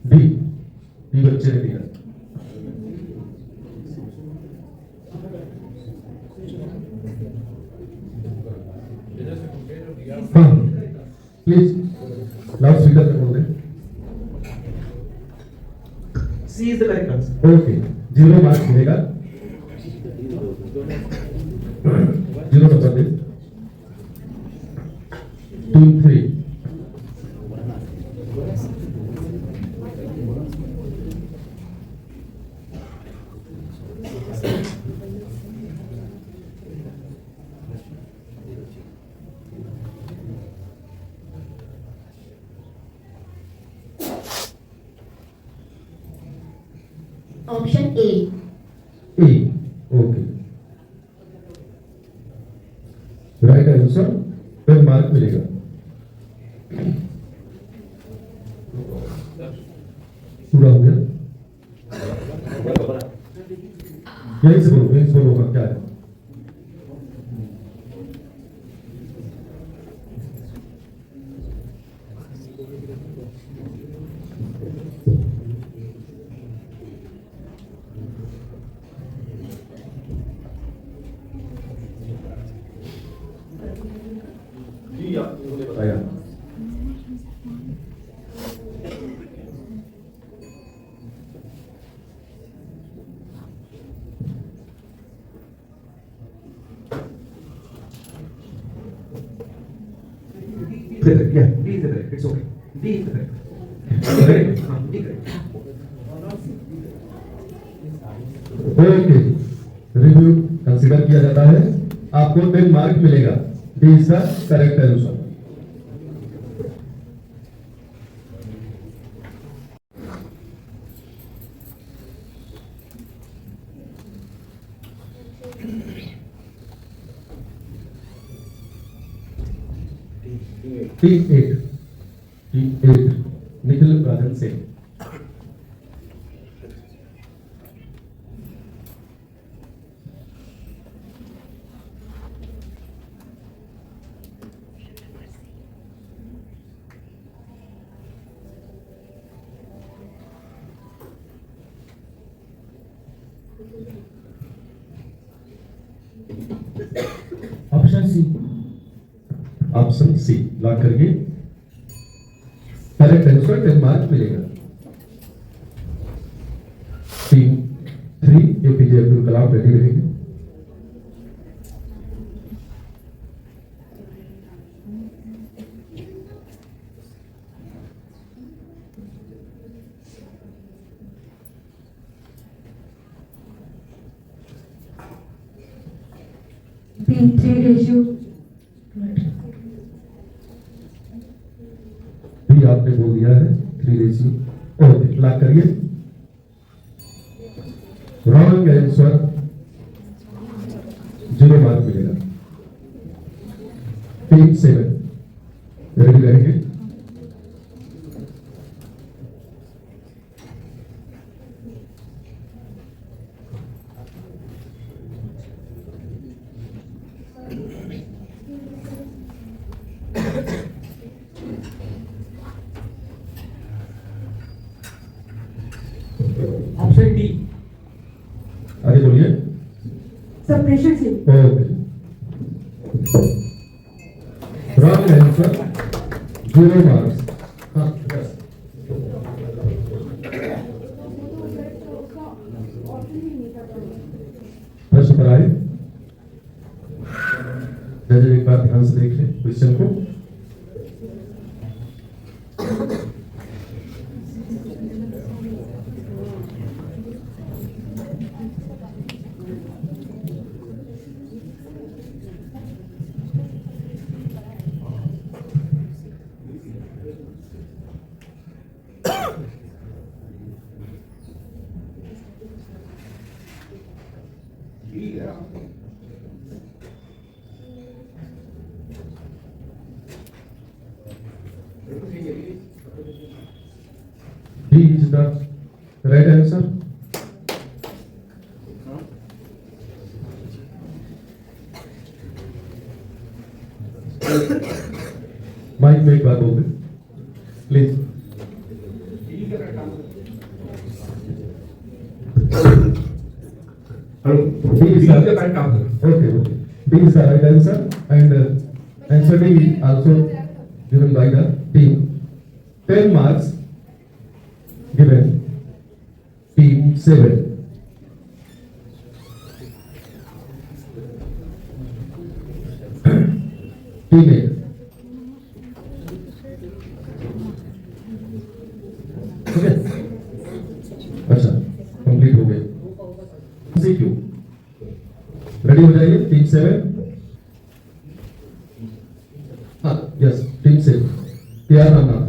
D, D बच्चे ने दिया। हाँ, प्लीज लाउड स्पीकर पे बोल दें। C is the correct answer. Okay, 0 mark मिलेगा। 0 number they. Team 3 Option A. A. Okay, right answer, 10 mark मिलेगा। पूरा हो गया। यहीं से बोलो, यहीं से बोलो, क्या है। बताया। Yeah, D is the correct. It's okay. D is the correct. Correct? D correct. Okay, review consider किया जाता है। आपको 10 मार्क मिलेगा। D is the correct answer. Team 8 Rajan Singh. Option C. Option C lock करिए। करेक्ट आंसर 10 मार्क मिलेगा। Team 3 APJ Abdul Kalam ready रहेंगे। B3 ratio. भी आपने बोल दिया है 3 रेशियो। ओके लॉक करिए। रॉन्ग आंसर 0 मार्क मिलेगा। टीम 7 रेडी रहेंगे। Option D. आगे बोलिए। Suppression C. Okay wrong answer 0 marks. हाँ yes. प्रश्न पर आए। जज एक बार ध्यान से देख लें क्वेश्चन को। D is the right answer. Mike में एक बार बोल दे please. D is the right answer. Okay, okay. D is the right answer and answer D also given by the team. 10 marks given team 7. Team 8. Okay. अच्छा complete हो गया। MCQ ready हो जाइए टीम 7। हाँ यस टीम 7 तैयार रहना है।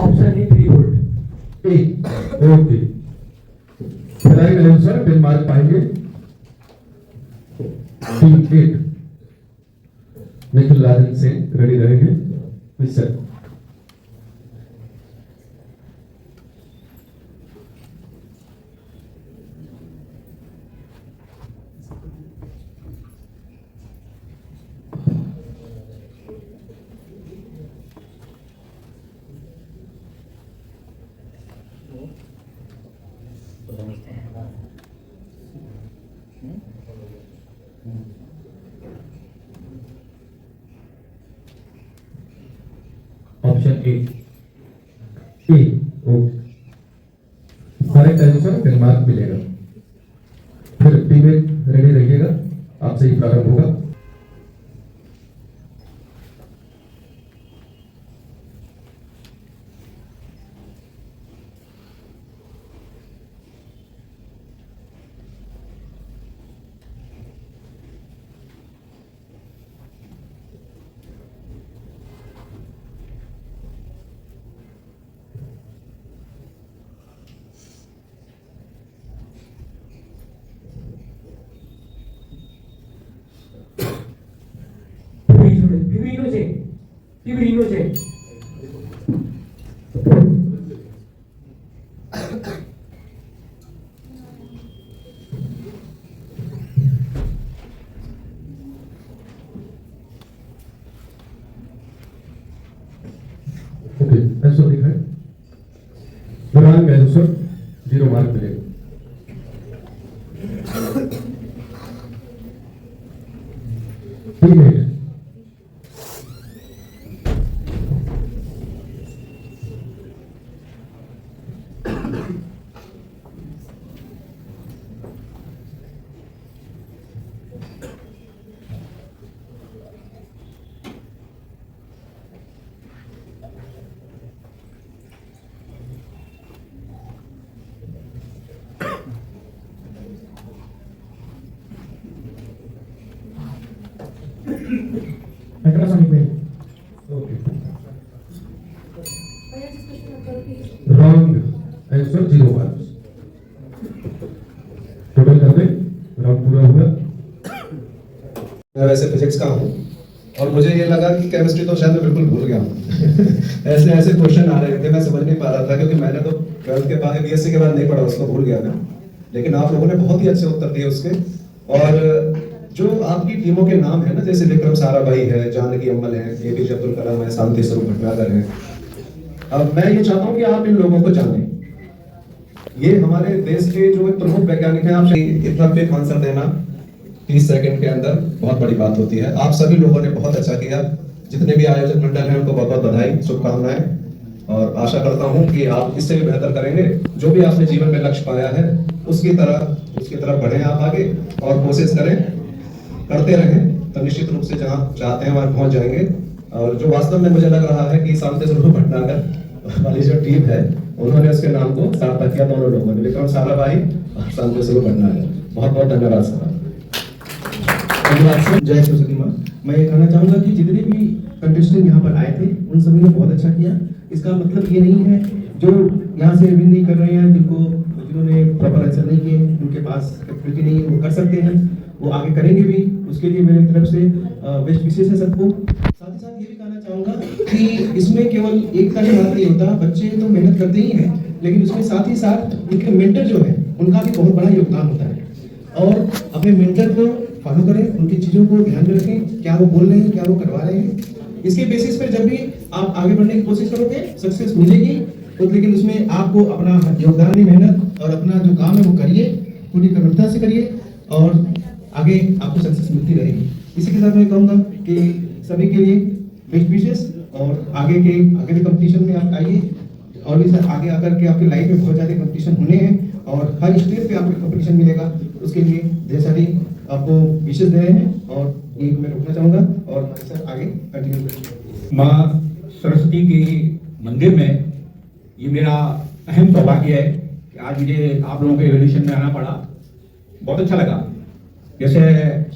Option A 3 volt. Okay right answer 10 mark पाएंगे। टीम 8 निखिल राजन से रेडी रहेंगे question. Option A okay correct answer 10 mark मिलेगा। फिर टीम 8 रेडी रहिएगा, आपसे ही प्रारंभ होगा। Fibrinogen. ओके, आंसर लिखा है। रॉन्ग आंसर, 0 मार्क मिलेगा। ठीक है। Ultrasonic wave. Okay, wrong answer, 0 mark. Total कर दे, राउंड पूरा हुआ। मैं वैसे फिजिक्स का हूँ और मुझे ये लगा कि केमिस्ट्री तो शायद मैं बिल्कुल भूल गया हूँ। ऐसे ऐसे क्वेश्चन आ रहे थे, मैं समझ नहीं पा रहा था क्योंकि मैंने तो 12th के बाद बीएससी के बाद नहीं पढ़ा, उसको भूल गया था। लेकिन आप लोगों ने बहुत ही अच्छे उत्तर दिए उसके। और जो आपकी टीमों के नाम है ना, जैसे विक्रम साराभाई है, जानकी अम्मल है, एपीजे अब्दुल कलाम है, शांति स्वरूप भटनागर है, अब मैं ये चाहता हूँ कि आप इन लोगों को जानें। ये हमारे देश के जो प्रमुख वैज्ञानिक हैं। आप इतना क्विक आंसर देना 30 सेकंड के अंदर बहुत बड़ी बात होती है। आप सभी लोगों ने बहुत अच्छा किया। जितने भी आयोजक मंडल हैं उनको बहुत बहुत बधाई, शुभकामनाएं, और आशा करता हूं कि आप इससे भी बेहतर करेंगे। जो भी आपने जीवन में लक्ष्य पाया है उसकी तरफ बढ़ें आप आगे, और कोशिश करें, करते रहें, तो निश्चित रूप से जहां चाहते हैं वहां पहुंच जाएंगे। और जो वास्तव में मुझे लग रहा है कि शांति स्वरूप भटनागर वाली जो टीम है उन्होंने उसके नाम को सार्थक किया, दोनों लोगों ने, विक्रम साराभाई और शांति स्वरूप भटनागर। बहुत बहुत धन्यवाद सर। जय सरस्वती माँ। मैं ये कहना चाहूंगा कि जितने भी कंटेस्टेंट यहाँ पर आए थे उन सभी ने बहुत अच्छा किया। इसका मतलब ये नहीं है जो यहाँ से विन नहीं कर रहे हैं, जिन्होंने प्रॉपर आंसर नहीं किए, उनके पास कैपेबिलिटी नहीं है, वो कर सकते हैं, वो आगे करेंगे भी। उसके लिए मेरी तरफ से बेस्ट विशेष है सबको। साथ ही साथ ये भी कहना चाहूंगा कि इसमें केवल एक का ही बात नहीं होता, बच्चे तो मेहनत करते ही हैं, लेकिन उसमें साथ ही साथ उनके मेंटर जो है उनका भी बहुत बड़ा योगदान होता है। और अपने मेंटर को फॉलो करें, उनकी चीज़ों को ध्यान में रखें, क्या वो बोल रहे हैं, क्या वो करवा रहे हैं। इसके बेसिस पर जब भी आप आगे बढ़ने की कोशिश करोगे सक्सेस मिलेगी। तो लेकिन उसमें आपको अपना योगदान, मेहनत और अपना जो काम है वो करिए, पूरी गंभीरता से करिए, और आगे आपको सक्सेस मिलती रहेगी। इसी के साथ मैं कहूँगा कि सभी के लिए बेस्ट विशेस, और आगे भी कंपटीशन में आप आइए, और भी आगे आकर के आपकी लाइफ में बहुत ज़्यादा कंपटीशन होने हैं और हर स्टेज पे आपको कंपटीशन मिलेगा। उसके लिए ढेर सारी आपको विशेष दे रहे हैं, और ये मैं रोकना चाहूँगा और सर आगे कंटिन्यू करेंगे। माँ सरस्वती के मंदिर में ये मेरा अहम सौभाग्य है कि आज मुझे आप लोगों के एवोल्यूशन में आना पड़ा। बहुत अच्छा लगा। जैसे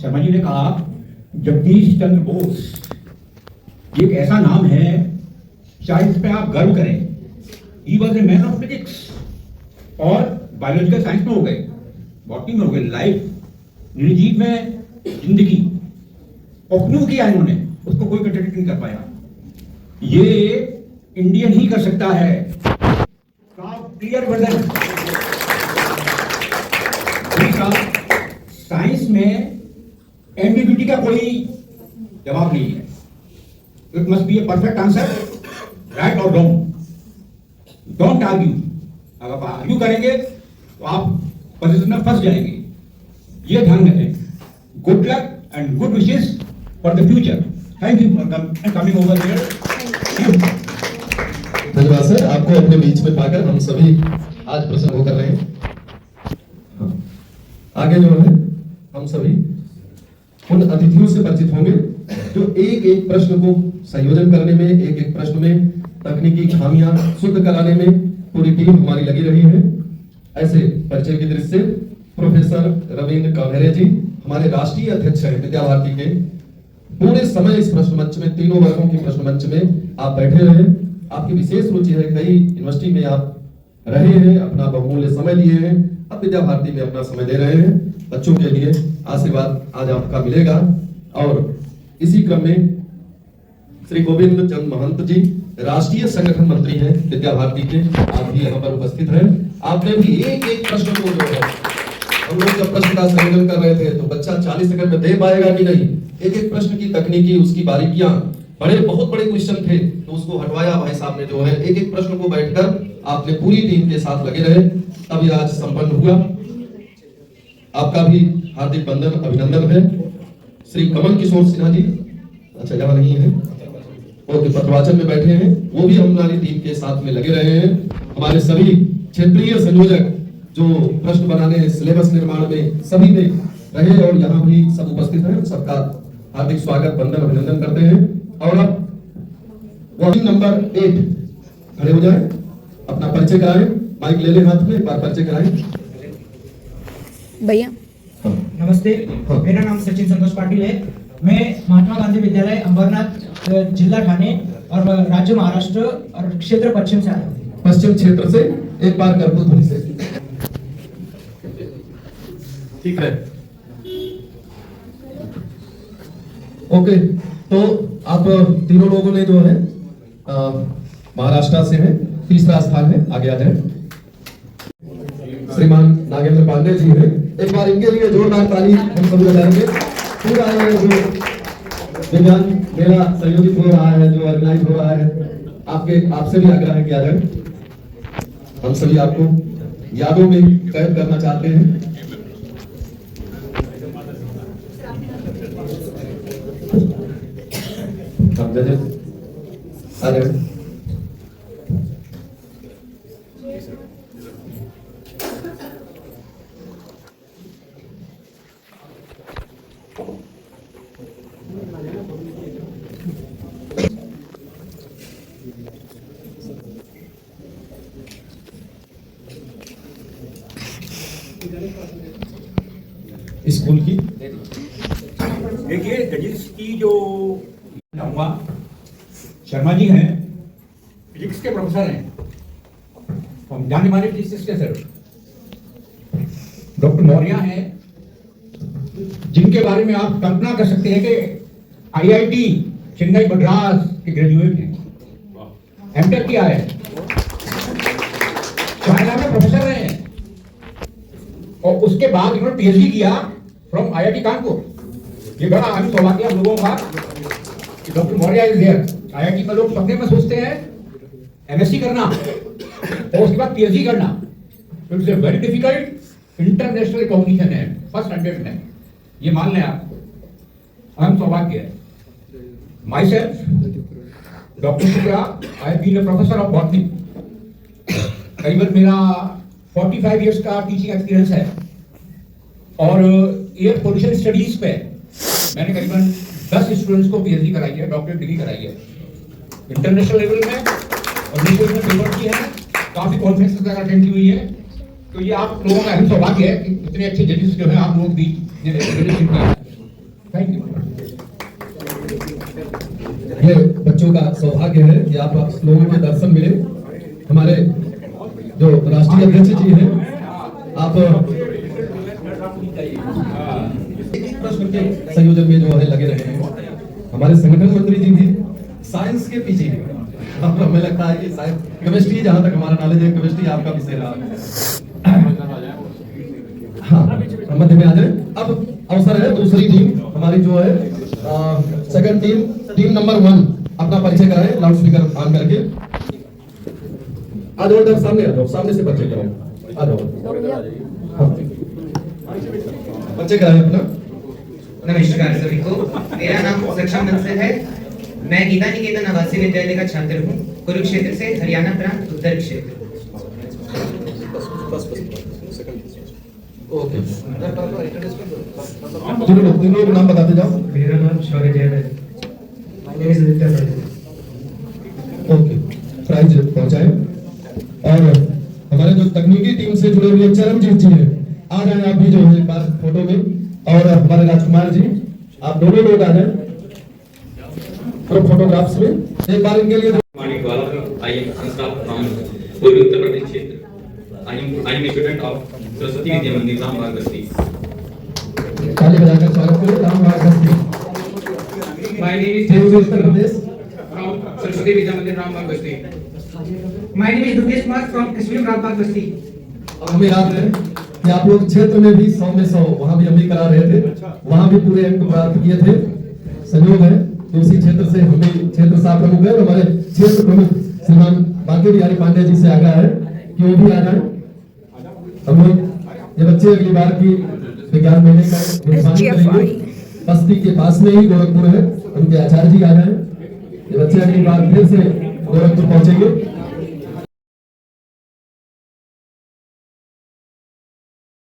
शर्मा जी ने कहा, जगदीश चंद्र बोस ये एक ऐसा नाम है शायद इस पे आप गर्व करें। He was a man of physics, और बायोलॉजिकल साइंस में हो गए, बॉटनी में हो गए, लाइफ निर्जीव में जिंदगी और क्यों किया इन्होंने, उसको कोई कंट्रोडिक्ट नहीं कर पाया। ये इंडियन ही कर सकता है। Clear version. साइंस में एम्बिग्यूटी का कोई जवाब नहीं है। It must be a perfect answer, right और रॉन्ग। Don't argue. अगर आप आर्ग्यू करेंगे तो आप पोजीशन में फंस जाएंगे। ये ध्यान रखें। Good luck and good wishes for the future. Thank you for coming over here. धन्यवाद सर, आपको अपने बीच में पाकर हम सभी आज प्रसन्न होकर रहे हैं। हाँ। आगे जो है हम सभी उन अतिथियों से परिचित होंगे जो एक एक प्रश्न को संयोजन करने में, एक एक प्रश्न में तकनीकी खामियां शुद्ध कराने में पूरी टीम हमारी लगी रही है। ऐसे परिचय की दृष्टि से प्रोफेसर रविंद्र कावेरे जी हमारे राष्ट्रीय अध्यक्ष हैं विद्या भारती के। पूरे समय इस प्रश्न मंच में, तीनों वर्गों की प्रश्न मंच में आप बैठे रहे। आपकी विशेष रुचि है, कई यूनिवर्सिटी में आप रहे हैं, अपना बहुमूल्य समय दिए हैं, अब विद्या भारती में अपना समय दे रहे हैं। बच्चों के लिए आशीर्वाद आज आपका मिलेगा। और इसी क्रम में श्री गोविंद चंद महंत जी, राष्ट्रीय संगठन मंत्री हैं विद्या भारती के, आप भी यहाँ पर उपस्थित हैं। आपने भी एक एक प्रश्न को जो है, हम लोग जब प्रश्न का संयोजन कर रहे थे तो बच्चा 40 सेकंड में दे पाएगा कि नहीं, एक एक प्रश्न की तकनीकी, उसकी बारीकियां, बहुत बड़े क्वेश्चन थे तो उसको हटवाया भाई साहब ने जो है, एक एक प्रश्न को बैठकर आपने पूरी टीम के साथ लगे रहे, तब यह आज संपन्न हुआ। आपका भी हार्दिक वंदन, अभिनंदन है। श्री कमल किशोर सिन्हा जी, अच्छा यहाँ नहीं है, वो पत्रवाचन में बैठे हैं, वो भी हमारी टीम के साथ में लगे रहे हैं। हमारे सभी क्षेत्रीय संयोजक जो प्रश्न बनाने, सिलेबस निर्माण में सभी में रहे और यहाँ भी सब उपस्थित हैं, सबका हार्दिक स्वागत, वंदन, अभिनंदन करते हैं। और अब वही नंबर 8 खड़े हो जाए, अपना परिचय कराएं, माइक ले लें हाथ में, एक बार परिचय कराएं भैया। नमस्ते, मेरा नाम सचिन संतोष पाटिल है। मैं महात्मा गांधी विद्यालय अंबरनाथ, जिला ठाणे और राज्य महाराष्ट्र और क्षेत्र पश्चिम से आया हूँ। पश्चिम क्षेत्र से, एक बार कर्पूर ध्वनि से, ठीक है। ओके, तो आप तीनों लोगों ने जो है महाराष्ट्र से हैं, तीसरा स्थान है, आगे आ जाए। श्रीमान नागेंद्र पांडे जी हैं, एक बार इनके लिए जोरदार ताली हम सभी बजाएंगे। पूरा जो विज्ञान मेला संयोजित हो रहा है, जो ऑर्गेनाइज हो रहा है, आपसे भी आग्रह किया जाए, हम सभी आपको यादों में कैद करना चाहते हैं। आ जाए। स्कूल की देखिए, जजेस की जो कहूँगा, शर्मा जी हैं, फिजिक्स के प्रोफेसर हैं, हम जाने माने फिजिक्स के सर। डॉक्टर मौर्य हैं, जिनके बारे में आप कल्पना कर सकते हैं कि आईआईटी चेन्नई मद्रास के ग्रेजुएट हैं, एमटेक किया है, चाइना में प्रोफेसर रहे हैं, और उसके बाद उन्होंने पीएचडी किया फ्रॉम आईआईटी कानपुर। ये बड़ा अहम सौभाग्य हम लोगों का कि doctor Maurya is there. IIT में लोग सपने में सोचते हैं एमएससी करना और उसके बाद पीएचडी करना, तो it's a very difficult international recognition है, फर्स्ट 100 में, ये मान लें आप, अहम सौभाग्य है। My self doctor Shukla, I have been a professor of botany. करीबन मेरा 45 इयर्स का टीचिंग एक्सपीरियंस है, और एयर पोल्यूशन स्टडीज पे मैंने करीबन 10 स्टूडेंट्स को पीएचडी कराई है, डॉक्टरेट डिग्री कराई है इंटरनेशनल लेवल में, और नेशनल में पेपर की है, काफी कॉन्फ्रेंसेस वगैरह अटेंड की हुई है। तो ये आप लोगों का अहम सौभाग्य है कि इतने अच्छे जजेस जो है आप लोगों के बीच। Thank you. ये बच्चों का सौभाग्य है कि आप लोगों के दर्शन मिले। हमारे जो राष्ट्रीय अध्यक्ष जी हैं, आप प्रश्न के संयोजन में जो है लगे रहे हैं। हमारे संगठन मंत्री जी भी साइंस के पीछे, अब हमें लगता है कि साइंस, केमिस्ट्री, जहां तक हमारा नॉलेज है, केमिस्ट्री आपका विषय रहा। हाँ, मध्य में आ जाए। अब अवसर है दूसरी टीम हमारी जो है, सेकंड टीम नंबर 1, अपना परिचय कराएं लाउड स्पीकर ऑन करके। आ जाओ, सामने आ जाओ, सामने से परिचय कराओ, आ जाओ। हाँ, परिचय कराएं अपना। नमस्कार सभी को, मेरा नाम सक्षम बंसल है। मैं गीता निकेतन आवासीय विद्यालय का छात्र हूँ, कुरुक्षेत्र से, हरियाणा प्रांत, उत्तर क्षेत्र। ओके, तीनों नाम बताते जाओ। मेरा नाम शौर्य जैन है। My name is Nitya Patil. Okay, prize पहुंचाए। और हमारे जो तकनीकी टीम से जुड़े हुए चरणजीत जी हैं, आ जाए आप भी जो है एक बार फोटो में। और हमारे राजकुमार जी, आप दोनों लोग आ जाए फोटोग्राफ्स में। एक बार इनके लिए I am Ansar from पूर्वी उत्तर प्रदेश क्षेत्र। I am a student of Saraswati Vidya मंदिर रामबाग बस्ती। ताली बजाकर स्वागत करें रामबाग बस्ती। My name is Uttar Pradesh. Saraswati Vidya मंदिर रामबाग बस्ती। My name is Dukesh Kumar from SVM Rambagh बस्ती। और हमें याद है कि आप लोग क्षेत्र में भी 100 में 100 वहां भी हम ही करा रहे थे, वहां भी पूरे अंक प्राप्त किए थे। संयोग है तो उसी क्षेत्र से हम भी क्षेत्र साहब प्रमुख है और हमारे क्षेत्र प्रमुख श्रीमान बांके बिहारी पांडे जी से आग्रह है कि वो भी आ जाए। हम लोग ये बच्चे अगली बार की विज्ञान मेले का मेजबानी करेंगे। बस्ती के पास में ही गोरखपुर है, उनके आचार्य जी आ जाए। ये बच्चे अगली बार फिर से गोरखपुर पहुंचेंगे।